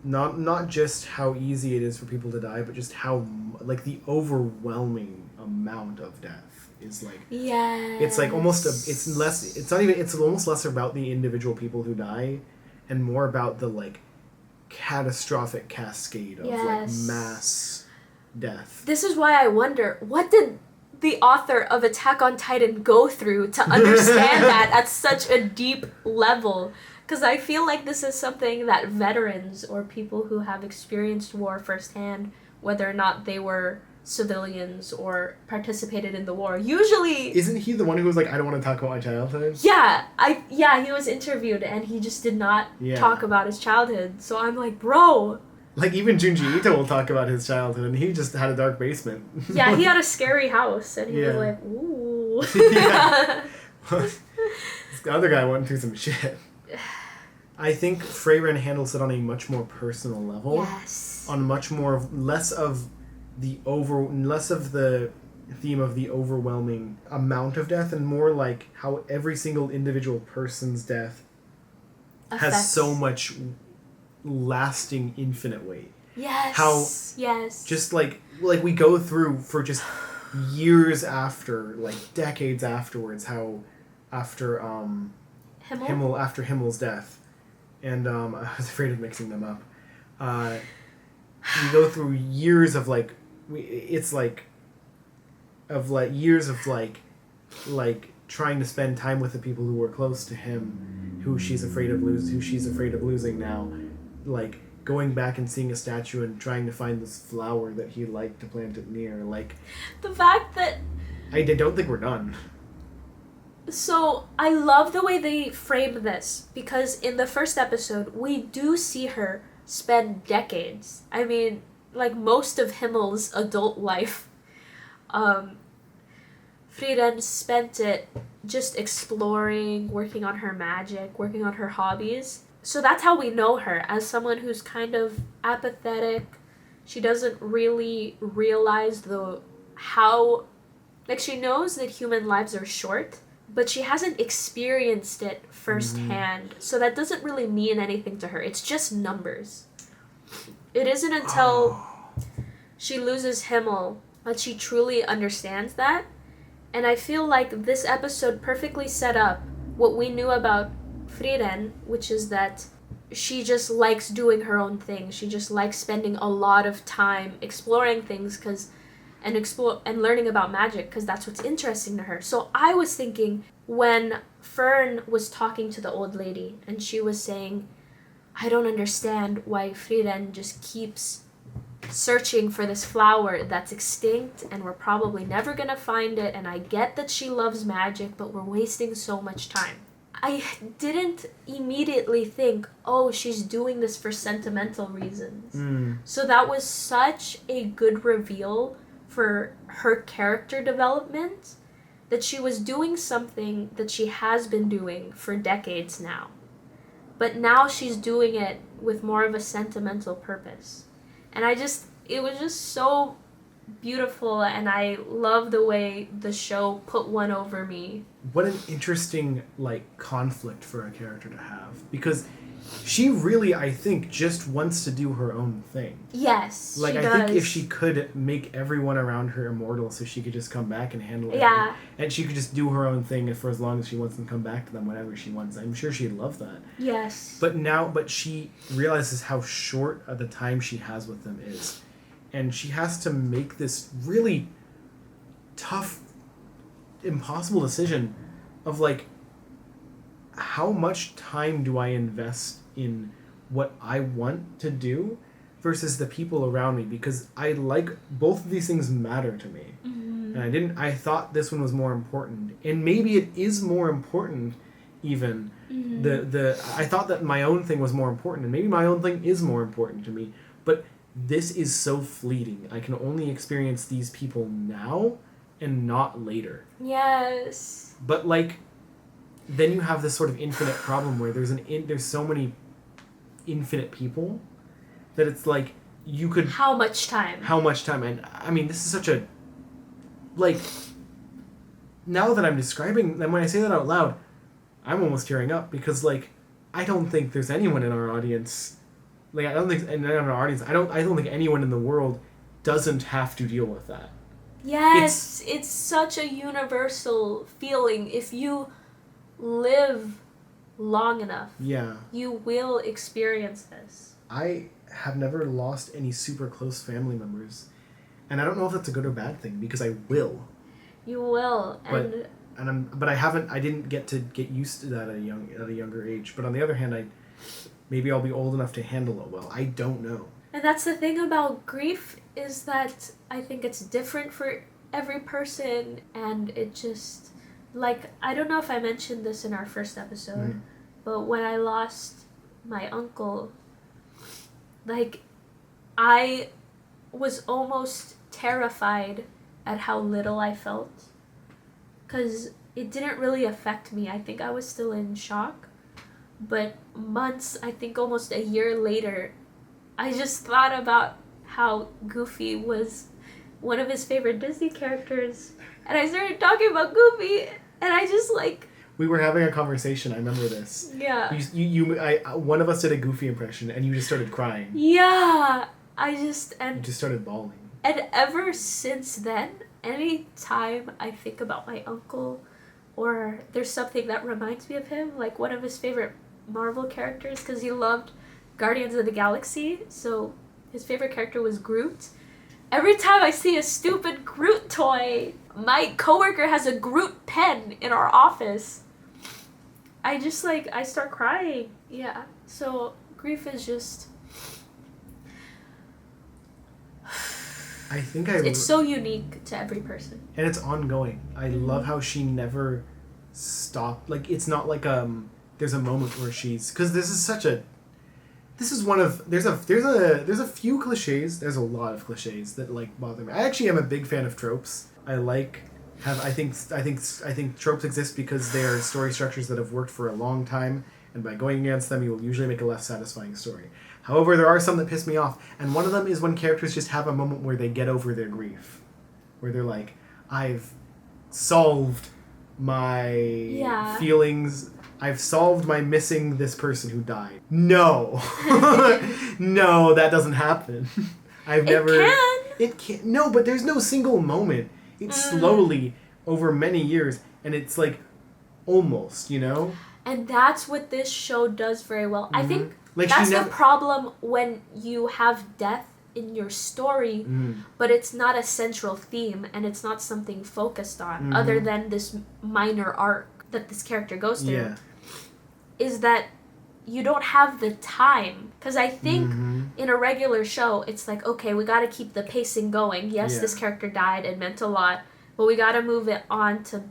not just how easy it is for people to die, but just how, like, the overwhelming amount of death is, like... Yes. It's, like, almost... It's almost less about the individual people who die and more about the, like, catastrophic cascade of, like, mass death. This is why I wonder, what did the author of Attack on Titan go through to understand that at such a deep level? Because I feel like this is something that veterans or people who have experienced war firsthand, whether or not they were civilians or participated in the war, usually... Isn't he the one who was like, I don't want to talk about my childhood? Yeah, he was interviewed and he just did not talk about his childhood. So I'm like, bro... Like, even Junji Ito will talk about his childhood, and he just had a dark basement. Yeah, he had a scary house, and he was Yeah. like, ooh. Yeah. This other guy went through some shit. I think Frieren handles it on a much more personal level. Yes. On much more less of the theme of the overwhelming amount of death, and more like how every single individual person's death has so much lasting infinite weight. Yes. How yes. just like we go through for just years after, like decades afterwards, how after after Himmel's death, and I was afraid of mixing them up. We go through years of like years of like trying to spend time with the people who were close to him, who she's afraid of losing now, like going back and seeing a statue and trying to find this flower that he liked to plant it near. Like, the fact that I don't think we're done. So I love the way they frame this, because in the first episode we do see her spend decades, I mean like most of Himmel's adult life, Frieren spent it just exploring, working on her magic, working on her hobbies. So that's how we know her, as someone who's kind of apathetic. She doesn't really realize she knows that human lives are short, but she hasn't experienced it firsthand. So that doesn't really mean anything to her. It's just numbers. It isn't until she loses Himmel that she truly understands that. And I feel like this episode perfectly set up what we knew about Frieren, which is that she just likes doing her own thing. She just likes spending a lot of time exploring things and learning about magic, because that's what's interesting to her. So I was thinking, when Fern was talking to the old lady and she was saying, I don't understand why Frieren just keeps searching for this flower that's extinct and we're probably never gonna find it, and I get that she loves magic, but we're wasting so much time. I didn't immediately think, oh, she's doing this for sentimental reasons. So that was such a good reveal for her character development, that she was doing something that she has been doing for decades now. But now she's doing it with more of a sentimental purpose. And it was just so beautiful, and I love the way the show put one over me. What an interesting, like, conflict for a character to have. Because she really, I think, just wants to do her own thing. Yes, like, she I does. think if she could make everyone around her immortal so she could just come back and handle it. Yeah. And she could just do her own thing for as long as she wants and come back to them whenever she wants. I'm sure she'd love that. Yes. But she realizes how short the time she has with them is. And she has to make this really tough, impossible decision of, like, how much time do I invest in what I want to do versus the people around me? Because both of these things matter to me. Mm-hmm. And I thought this one was more important. And maybe it is more important even. Mm-hmm. I thought that my own thing was more important, and maybe my own thing is more important to me. But this is so fleeting. I can only experience these people now and not later. Yes. But, like, then you have this sort of infinite problem where there's so many infinite people that it's like you could... How much time? And, I mean, this is such a... Like, now that I'm describing... And when I say that out loud, I'm almost tearing up because, like, I don't think there's anyone in our audience... Like, I don't think anyone in the world doesn't have to deal with that. Yes, it's such a universal feeling. If you live long enough, you will experience this. I have never lost any super close family members, and I don't know if that's a good or bad thing, because I will. You will, but I didn't get to get used to that at a younger age. But on the other hand, maybe I'll be old enough to handle it well. I don't know. And that's the thing about grief, is that I think it's different for every person, and it just, like, I don't know if I mentioned this in our first episode, but when I lost my uncle, like, I was almost terrified at how little I felt. Because it didn't really affect me. I think I was still in shock. But months, I think almost a year later, I just thought about how Goofy was one of his favorite Disney characters. And I started talking about Goofy, and I just like... We were having a conversation, I remember this. Yeah. One of us did a Goofy impression, and you just started crying. Yeah. You just started bawling. And ever since then, any time I think about my uncle, or there's something that reminds me of him, like one of his favorite Marvel characters, because he loved Guardians of the Galaxy, so his favorite character was Groot. Every time I see a stupid Groot toy, my coworker has a Groot pen in our office, I just I start crying. Yeah. So grief is just... I think It's so unique to every person. And it's ongoing. I love how she never stopped. Like, it's not like there's a moment where she's... Because this is one of... There's a few cliches. There's a lot of cliches that, like, bother me. I actually am a big fan of tropes. I think tropes exist because they are story structures that have worked for a long time, and by going against them, you will usually make a less satisfying story. However, there are some that piss me off, and one of them is when characters just have a moment where they get over their grief. Where they're like, I've solved my feelings, I've solved my missing this person who died. No. No, that doesn't happen. It can. No, but there's no single moment. It's slowly, over many years, and it's like, almost, you know? And that's what this show does very well. I think like that's the problem when you have death in your story, but it's not a central theme, and it's not something focused on, other than this minor arc that this character goes through, is that you don't have the time. Because I think in a regular show, it's like, okay, we got to keep the pacing going. Yes, this character died and meant a lot, but we got to move it on to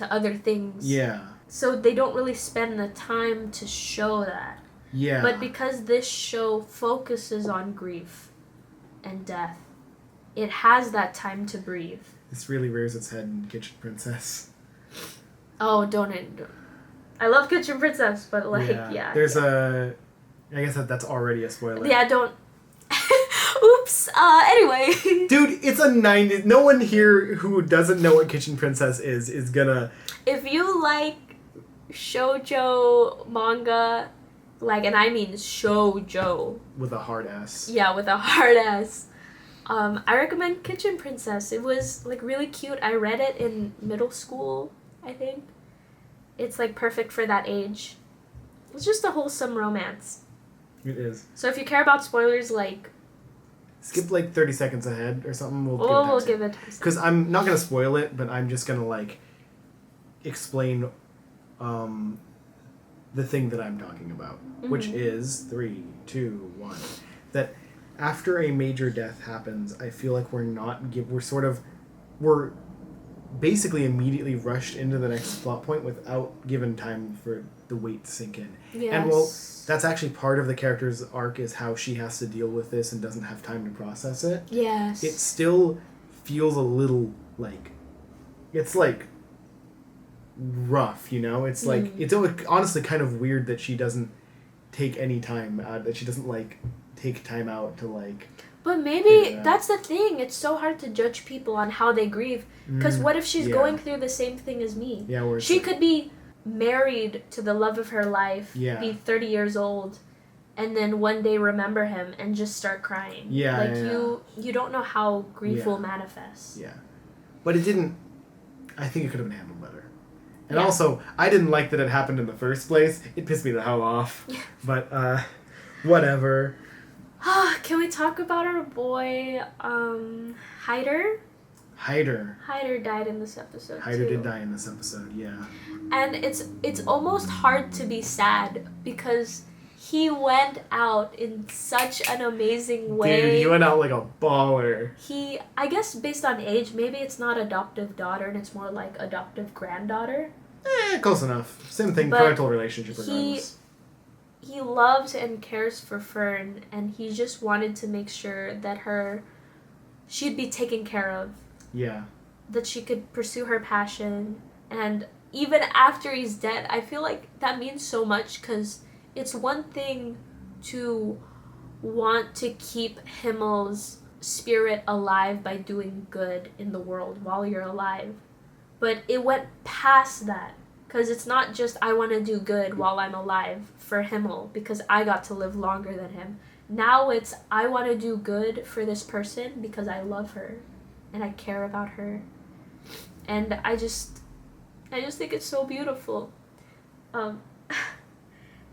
other things. Yeah. So they don't really spend the time to show that. Yeah. But because this show focuses on grief and death, it has that time to breathe. This really rears its head in Kitchen Princess. Oh, don't. I love Kitchen Princess, but There's a... I guess that's already a spoiler. Yeah, don't... Oops. Anyway. Dude, it's a 90s... No one here who doesn't know what Kitchen Princess is gonna... If you like shoujo manga, and I mean shoujo. With a hard S. Yeah, with a hard S. I recommend Kitchen Princess. It was, really cute. I read it in middle school, I think. It's, perfect for that age. It's just a wholesome romance. It is. So if you care about spoilers, skip, 30 seconds ahead or something. We'll give it time. Because I'm not going to spoil it, but I'm just going to, explain the thing that I'm talking about. Which is 3, 2, 1. That after a major death happens, I feel like we're basically immediately rushed into the next plot point without given time for the weight to sink in. Yes. And that's actually part of the character's arc, is how she has to deal with this and doesn't have time to process it. Yes. It still feels a little it's rough, you know? It's it's honestly kind of weird that she doesn't take any time out, that she doesn't take time out to But maybe that's the thing. It's so hard to judge people on how they grieve. Because what if she's going through the same thing as me? Yeah, where she could be married to the love of her life, be 30 years old, and then one day remember him and just start crying. Yeah, you don't know how grief will manifest. Yeah. But it didn't... I think it could have been handled better. And also, I didn't like that it happened in the first place. It pissed me the hell off. But, whatever. Can we talk about our boy, Hyder? Hyder died in this episode, Hyder did die in this episode, yeah. And it's almost hard to be sad, because he went out in such an amazing way. Dude, he went out like a baller. I guess based on age, maybe it's not adoptive daughter and it's more like adoptive granddaughter. Close enough. Same thing, parental relationship regardless. he loves and cares for Fern, and he just wanted to make sure that she'd be taken care of. Yeah. That she could pursue her passion. And even after he's dead, I feel like that means so much, because it's one thing to want to keep Himmel's spirit alive by doing good in the world while you're alive. But it went past that. Because it's not just I want to do good while I'm alive for Himmel because I got to live longer than him. Now it's I want to do good for this person because I love her and I care about her. And I just think it's so beautiful.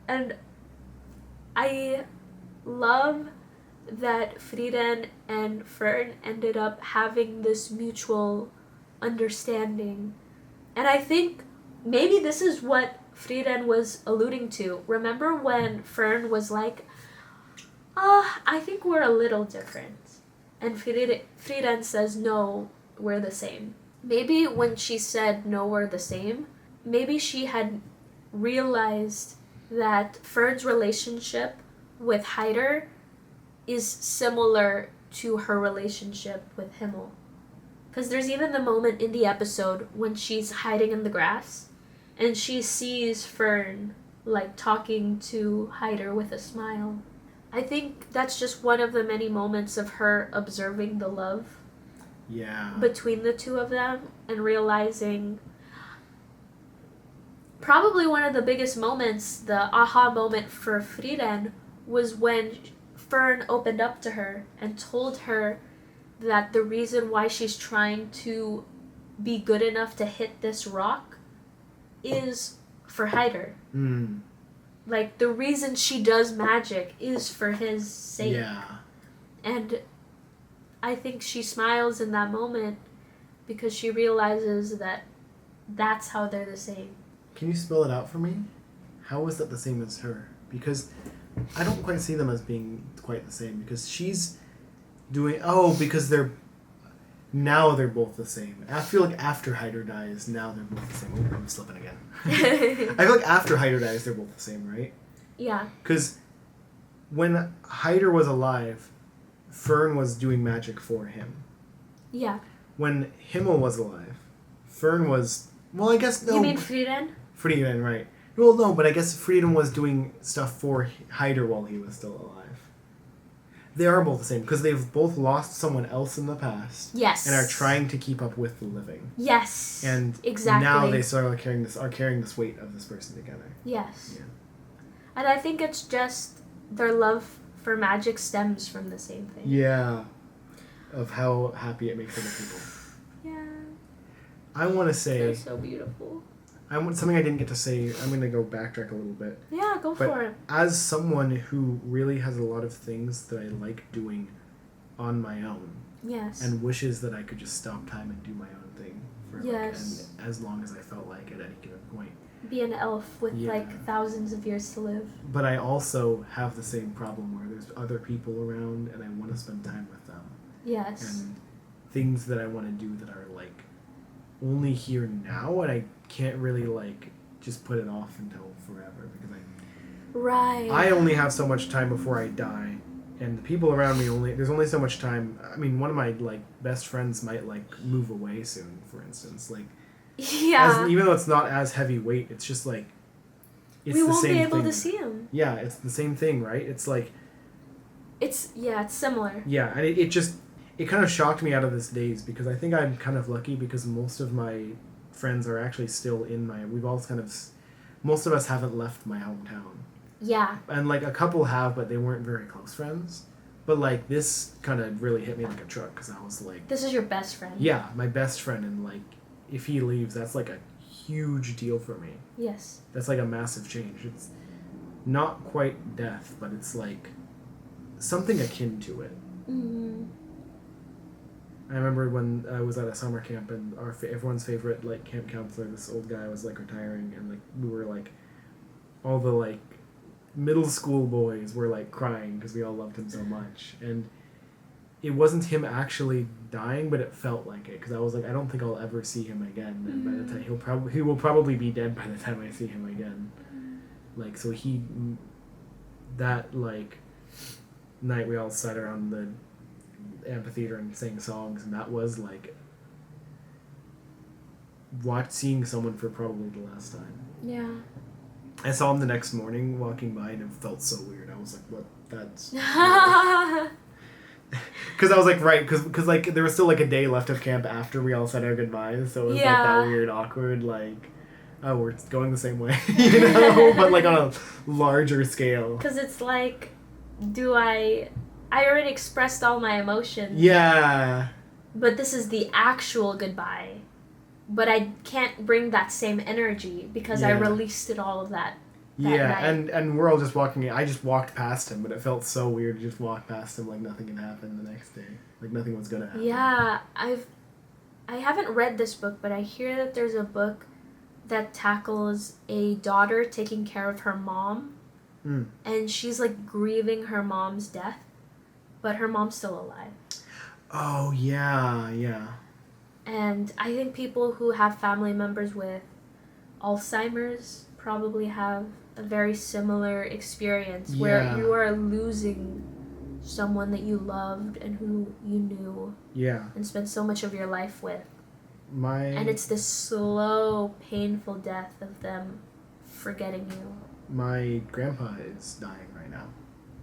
And I love that Frieren and Fern ended up having this mutual understanding. And I think maybe this is what Frieren was alluding to. Remember when Fern was like, I think we're a little different. And Frieren says, no, we're the same. Maybe when she said, no, we're the same, maybe she had realized that Fern's relationship with Heider is similar to her relationship with Himmel. Because there's even the moment in the episode when she's hiding in the grass and she sees Fern like talking to Heider with a smile. I think that's just one of the many moments of her observing the love between the two of them and realizing probably one of the biggest moments, the aha moment for Frieren, was when Fern opened up to her and told her that the reason why she's trying to be good enough to hit this rock is for Heider. Like, the reason she does magic is for his sake. Yeah. And I think she smiles in that moment because she realizes that that's how they're the same. Can you spell it out for me? How is that the same as her? Because I don't quite see them as being quite the same. Because she's doing... because now they're both the same. I feel like after Heider dies, now they're both the same. Oh, I'm slipping again. I feel like after Heider dies, they're both the same, right? Yeah. Because when Heider was alive, Fern was doing magic for him. Yeah. When Himmel was alive, Fern was... Well, I guess... No, you mean Frieren? Frieren, right. Well, no, but I guess Frieren was doing stuff for Heider while he was still alive. They are both the same, because they've both lost someone else in the past. Yes. And are trying to keep up with the living. Yes. And exactly. now they are carrying this weight of this person together. Yes. Yeah. And I think it's just their love for magic stems from the same thing. Yeah. Of how happy it makes other people. Yeah. I want to say... They're so beautiful. Something I didn't get to say, I'm going to go backtrack a little bit. Yeah, go for it. As someone who really has a lot of things that I like doing on my own. Yes. And wishes that I could just stop time and do my own thing for yes. and as long as I felt like at any given point. Be an elf with like thousands of years to live. But I also have the same problem where there's other people around and I want to spend time with them. Yes. And things that I want to do that are like only here now, and I can't really like just put it off until forever because I only have so much time before I die, and the people around me there's only so much time. I mean, one of my like best friends might like move away soon, for instance, like even though it's not as heavy weight, it's just like it's we the won't same be able thing. to see him. Yeah, it's the same thing, right? It's like it's similar. Yeah, and it kind of shocked me out of this daze because I think I'm kind of lucky because most of my friends are actually still in most of us haven't left my hometown. Yeah. And like a couple have, but they weren't very close friends. But like this kind of really hit me like a truck because I was like... This is your best friend. Yeah, my best friend, and like if he leaves, that's like a huge deal for me. Yes. That's like a massive change. It's not quite death, but it's like something akin to it. Mm-hmm. I remember when I was at a summer camp and everyone's favorite like camp counselor, this old guy, was like retiring, and like we were like all the like middle school boys were like crying because we all loved him so much, and it wasn't him actually dying, but it felt like it because I was like, I don't think I'll ever see him again, and by the time he will probably be dead by the time I see him again. Like, so he that like night we all sat around the amphitheater and sang songs, and that was like seeing someone for probably the last time. Yeah. I saw him the next morning walking by, and it felt so weird. I was like, what? That's... Because I was like, right, because like, there was still like a day left of camp after we all said our goodbyes, so it was like that weird, awkward, like, oh, we're going the same way, you know? But like on a larger scale. Because it's like, I already expressed all my emotions. Yeah. But this is the actual goodbye. But I can't bring that same energy because I released it all of that night. and we're all just walking. I just walked past him, but it felt so weird to just walk past him like nothing had happened the next day. Like nothing was gonna happen. Yeah, I haven't read this book, but I hear that there's a book that tackles a daughter taking care of her mom. And she's like grieving her mom's death, but her mom's still alive. Oh, yeah. And I think people who have family members with Alzheimer's probably have a very similar experience where you are losing someone that you loved and who you knew and spent so much of your life with. And it's this slow, painful death of them forgetting you. My grandpa is dying right now.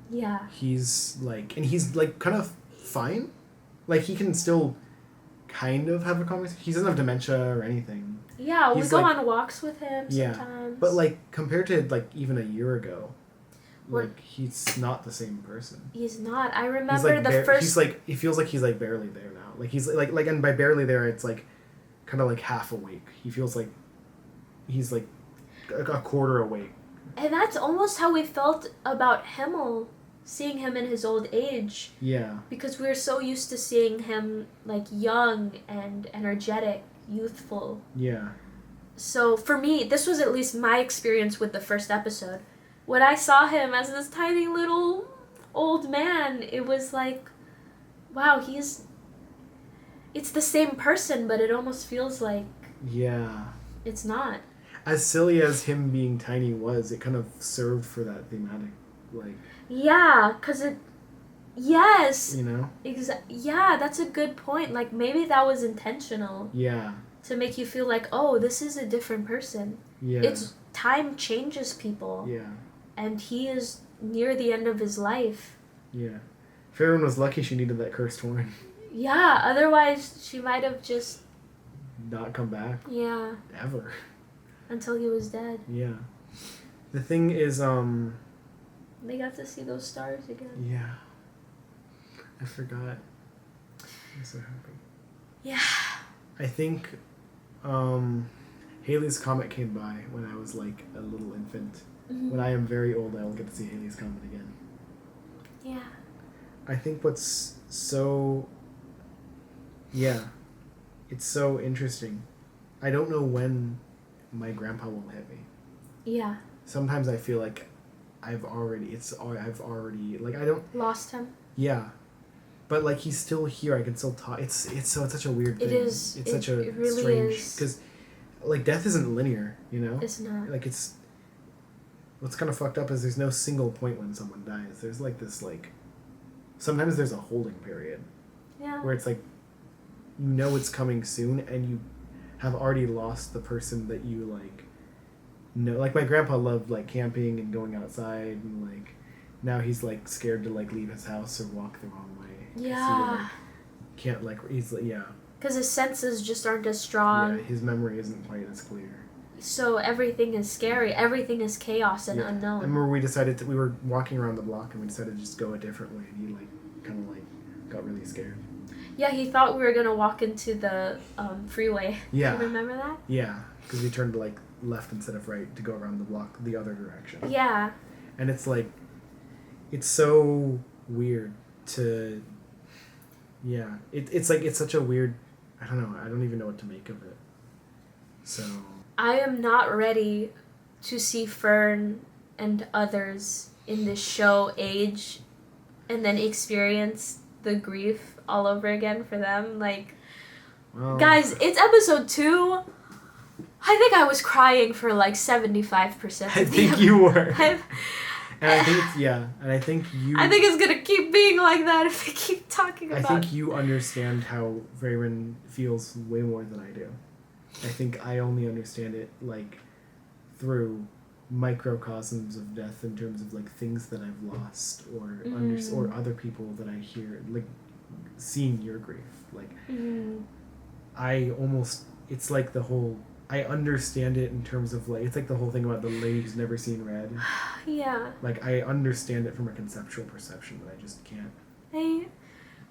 Yeah. He's like kind of fine. Like he can still kind of have a conversation. He doesn't have dementia or anything. Yeah, we go on walks with him sometimes. Yeah, but like compared to like even a year ago, like he's not the same person. He's not. I remember the first. He's like, it feels like he's like barely there now. Like he's like, and by barely there, it's like kind of like half awake. He feels like he's like a quarter awake. And that's almost how we felt about Himmel, seeing him in his old age. Yeah. Because we were so used to seeing him like young and energetic, youthful. Yeah. So for me, this was at least my experience with the first episode. When I saw him as this tiny little old man, it was like, wow, it's the same person, but it almost feels like it's not. As silly as him being tiny was, it kind of served for that thematic, like... Yeah, because it... Yes! You know? Yeah, that's a good point. Like, maybe that was intentional. Yeah. To make you feel like, oh, this is a different person. Yeah. Time changes people. Yeah. And he is near the end of his life. Yeah. Frieren was lucky she needed that cursed horn. Yeah, otherwise she might have just... Not come back. Yeah. Ever. Until he was dead. Yeah. The thing is, They got to see those stars again. Yeah. I forgot. I'm so happy. Yeah. I think, Halley's Comet came by when I was, like, a little infant. Mm-hmm. When I am very old, I will get to see Halley's Comet again. Yeah. I think what's so... Yeah. It's so interesting. I don't know when my grandpa will hit me. Yeah. Sometimes I feel like I've already, like, I don't... Lost him? Yeah. But, like, he's still here. I can still talk. It's such a weird thing. It is. It's such a it really strange... Because, like, death isn't linear, you know? It's not. Like, it's... What's kind of fucked up is there's no single point when someone dies. There's, like, this, like... Sometimes there's a holding period. Yeah. Where it's, like, you know it's coming soon, and you have already lost the person that you, like... know. Like, my grandpa loved, like, camping and going outside, and, like... Now he's, like, scared to, like, leave his house or walk the wrong way. Yeah. He, like, can't, like, he's, like, yeah. Because his senses just aren't as strong. Yeah, his memory isn't quite as clear. So everything is scary. Everything is chaos and unknown. I remember we decided we were walking around the block and we decided to just go a different way, and he, like, kind of, like, got really scared. Yeah, he thought we were going to walk into the freeway. Yeah. Do you remember that? Yeah, because we turned, like, left instead of right to go around the block the other direction. Yeah. And it's, like, it's so weird to... Yeah. It's, like, it's such a weird... I don't know. I don't even know what to make of it. So... I am not ready to see Fern and others in this show age and then experience the grief all over again for them. Like, well, guys, it's episode 2. I think I was crying for like 75% of I think you were. And I think it's, yeah, and I think you... I think it's gonna keep being like that if they keep talking about I think you understand how Frieren feels way more than I do. I think I only understand it, like, through microcosms of death in terms of, like, things that I've lost or or other people that I hear, like, seeing your grief. Like, I almost... It's like the whole... I understand it in terms of, like... It's like the whole thing about the lady who's never seen red. Yeah. Like, I understand it from a conceptual perception, but I just can't. I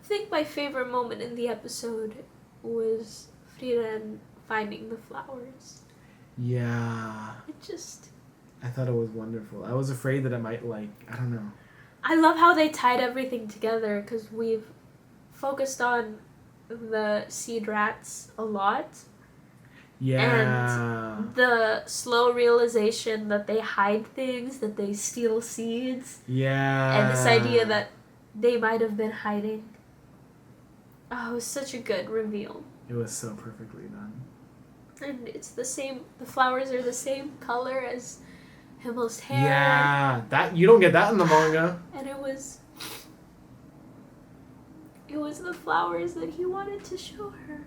think my favorite moment in the episode was Frieren finding the flowers. Yeah. It just... I thought it was wonderful. I was afraid that it might, like... I don't know. I love how they tied everything together, because we've focused on the seed rats a lot. Yeah. And the slow realization that they hide things, that they steal seeds. Yeah. And this idea that they might have been hiding. Oh, it was such a good reveal. It was so perfectly done. And it's the same, the flowers are the same color as Himmel's hair. Yeah. That you don't get that in the manga. And it was the flowers that he wanted to show her.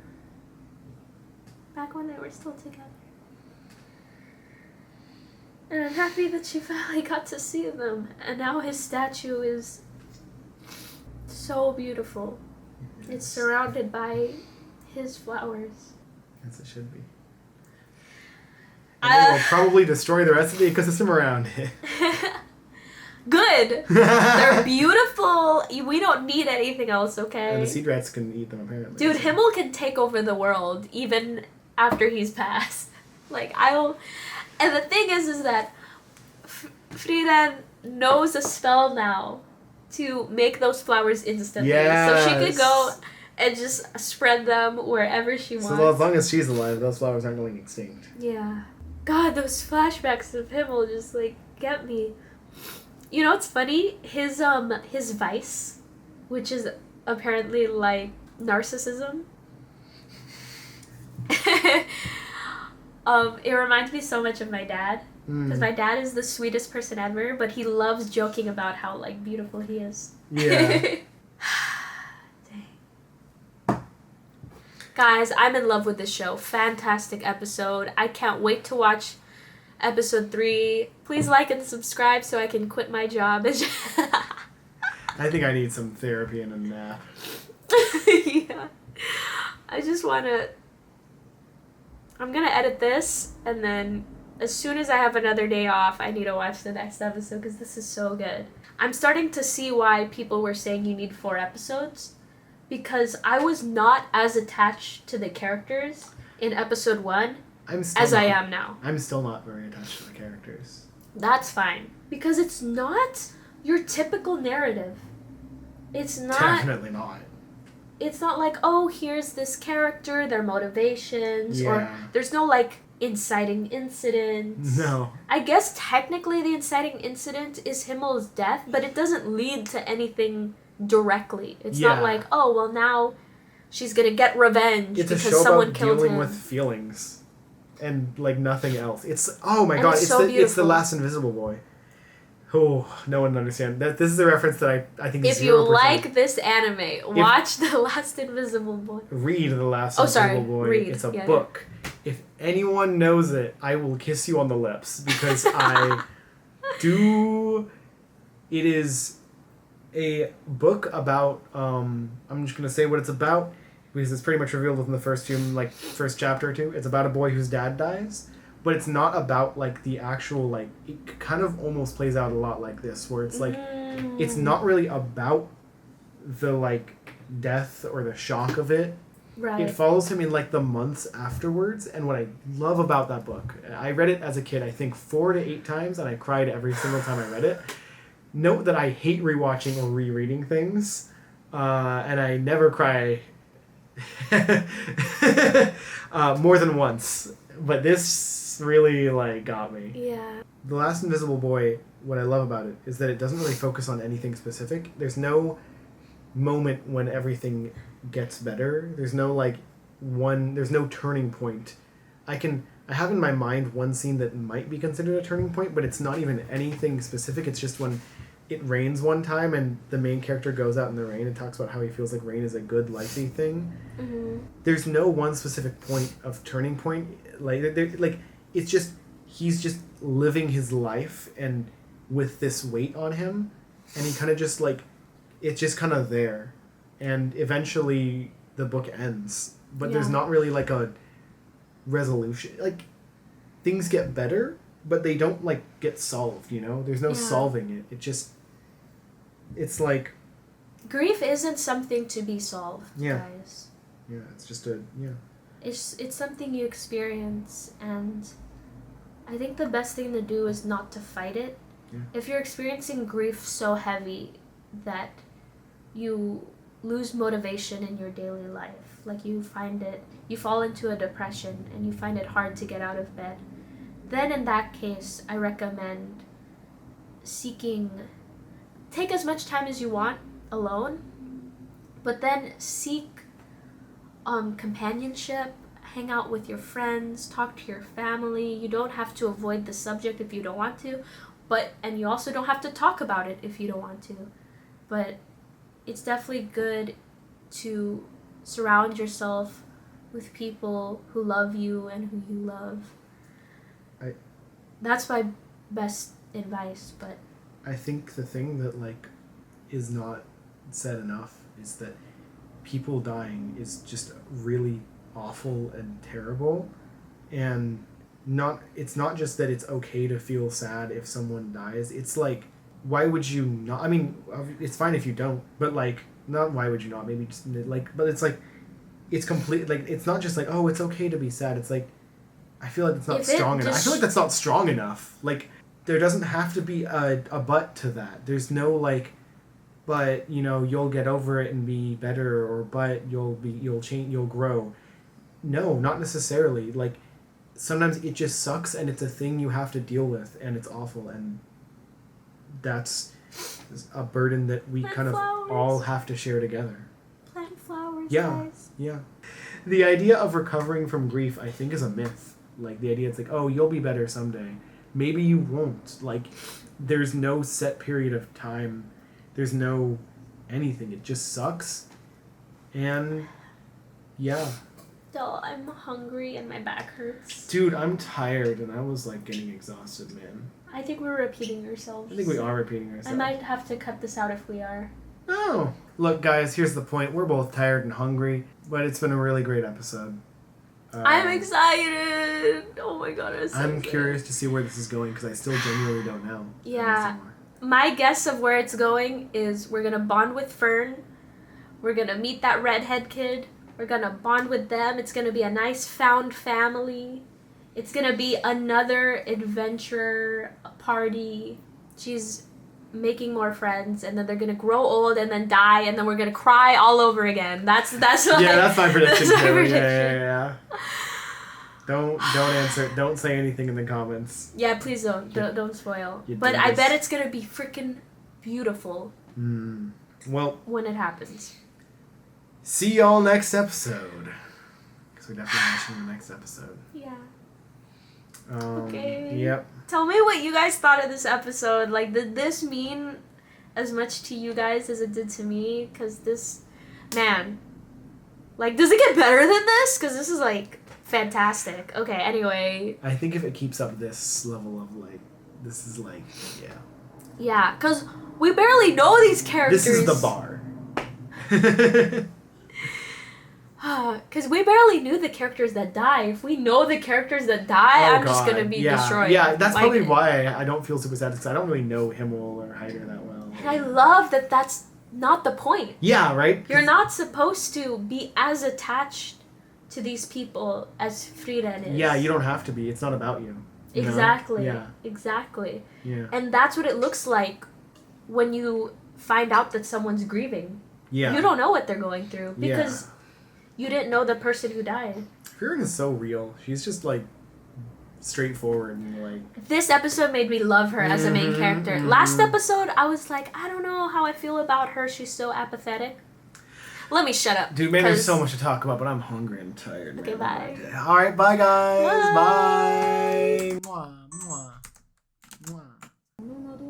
Back when they were still together. And I'm happy that she finally got to see them. And now his statue is so beautiful. Yes. It's surrounded by his flowers. As it should be. And they will probably destroy the rest of the ecosystem around it. Good! They're beautiful. We don't need anything else, okay? And the seed rats can eat them, apparently. Dude, so. Himmel can take over the world, even after he's passed. Like, I'll... And the thing is that Frieren knows a spell now to make those flowers instantly. Yes. So she could go and just spread them wherever she wants. So as long as she's alive, those flowers aren't going extinct. Yeah. God, those flashbacks of Himmel just, like, get me. You know what's funny? His vice, which is apparently, like, narcissism. It reminds me so much of my dad. Because my dad is the sweetest person ever, but he loves joking about how, like, beautiful he is. Yeah. Dang. Guys, I'm in love with this show. Fantastic episode. I can't wait to watch episode 3. Please like and subscribe so I can quit my job. I think I need some therapy and a nap. Yeah. I just want to... I'm going to edit this, and then as soon as I have another day off, I need to watch the next episode, because this is so good. I'm starting to see why people were saying you need 4 episodes, because I was not as attached to the characters in episode 1 as I am now. I'm still not very attached to the characters. That's fine. Because it's not your typical narrative. It's not... Definitely not. It's not like, oh, here's this character, their motivations, Yeah. or there's no, like, inciting incident. No. I guess technically the inciting incident is Himmel's death, but it doesn't lead to anything directly. It's not like, oh, well, now she's gonna get revenge it's because a show someone about killed dealing him. with feelings and, like, nothing else. It's, oh my And god, it's it's so the beautiful. last Invisible Boy. Oh, no one understands. This is a reference that I think If you 0%. like this anime, watch The Last Invisible Boy. Read The Last Oh, sorry, Invisible Boy. read. It's a Yeah, book. If anyone knows it, I will kiss you on the lips because I do. It is a book about. I'm just gonna say what it's about because it's pretty much revealed within the first chapter or two. It's about a boy whose dad dies, but it's not about like the actual like. It kind of almost plays out a lot like this, where it's like it's not really about the like death or the shock of it. Right. It follows him in like the months afterwards, and what I love about that book, I read it as a kid I think 4 to 8 times, and I cried every single time I read it. Note that I hate rewatching or rereading things, and I never cry more than once. But this really like got me. Yeah. The Last Invisible Boy, what I love about it is that it doesn't really focus on anything specific. There's no moment when everything gets better. There's no like there's no turning point. I can I have in my mind one scene that might be considered a turning point, but it's not even anything specific. It's just when it rains one time and the main character goes out in the rain and talks about how he feels like rain is a good lifey thing. Mm-hmm. There's no one specific point of turning point. It's just he's just living his life and with this weight on him, and he kind of just like it's just kind of there, and eventually the book ends. But there's not really like a resolution. Like things get better, but they don't like get solved. There's no solving it. It's like grief isn't something to be solved, guys. Yeah, it's just It's something you experience, and I think the best thing to do is not to fight it. Yeah. If you're experiencing grief so heavy that you lose motivation in your daily life, like you fall into a depression and you find it hard to get out of bed, then in that case, I recommend take as much time as you want alone, but then seek companionship, hang out with your friends, talk to your family. You don't have to avoid the subject if you don't want to, and you also don't have to talk about it if you don't want to. But it's definitely good to surround yourself with people who love you and who you love. That's my best advice, but I think the thing that is not said enough is that people dying is just really awful and terrible, and it's not just that it's okay to feel sad if someone dies. It's like, why would you not? I mean, it's fine if you don't, but not why would you not? Maybe just but it's it's complete. It's not just oh, it's okay to be sad. It's I feel like it's not strong enough. I feel like that's not strong enough. There doesn't have to be a but to that. There's no but you'll get over it and be better, or but you'll change, you'll grow. No, not necessarily. Sometimes it just sucks and it's a thing you have to deal with, and it's awful, and that's a burden that we kind of all have to share together. Plant flowers, guys. Yeah. The idea of recovering from grief, I think, is a myth. The idea it's oh, you'll be better someday. Maybe you won't. There's no set period of time. There's no anything. It just sucks. And yeah. Still, I'm hungry and my back hurts. Dude, I'm tired and I was getting exhausted, man. I think we're repeating ourselves. I think we are repeating ourselves. I might have to cut this out if we are. Oh. Look, guys, here's the point. We're both tired and hungry, but it's been a really great episode. I'm excited! Oh my god, I'm curious to see where this is going because I still genuinely don't know. Yeah. My guess of where it's going is we're gonna bond with Fern. We're gonna meet that redhead kid. We're gonna bond with them. It's gonna be a nice found family. It's gonna be another adventure party. She's making more friends, and then they're gonna grow old and then die, and then we're gonna cry all over again. That's what that's my prediction. Yeah. Don't say anything in the comments. Yeah, please don't spoil. But I bet it's gonna be freaking beautiful. Well, when it happens. See y'all next episode. Because we're definitely watching the next episode. Yeah. Okay. Yep. Tell me what you guys thought of this episode. Did this mean as much to you guys as it did to me? Because this, man, does it get better than this? Because this is fantastic. Okay. Anyway. I think if it keeps up this level of this is yeah. Yeah, because we barely know these characters. This is the bar. Because we barely knew the characters that die. If we know the characters that die, I'm just going to be destroyed. Yeah, that's probably why I don't feel super sad, because I don't really know Himmel or Hyder that well. And I love that that's not the point. Yeah, right? You're not supposed to be as attached to these people as Frieren is. Yeah, you don't have to be. It's not about you. Exactly. Yeah. Exactly. Yeah. And that's what it looks like when you find out that someone's grieving. Yeah. You don't know what they're going through because you didn't know the person who died. Frieren is so real. She's just straightforward and This episode made me love her as a main character. Last episode, I was I don't know how I feel about her. She's so apathetic. Let me shut up. Dude, man, there's 'cause- so much to talk about, but I'm hungry and tired. Okay, man. bye. All right, bye, guys. Bye. Bye. Mwah, mwah, mwah.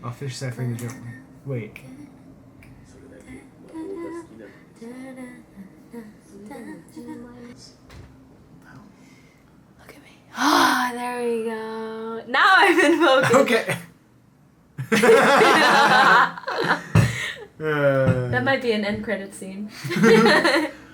I'll finish ciphering the joke. Wait. Look at me. Ah, there we go. Now I've been focused. Okay. That might be an end credit scene.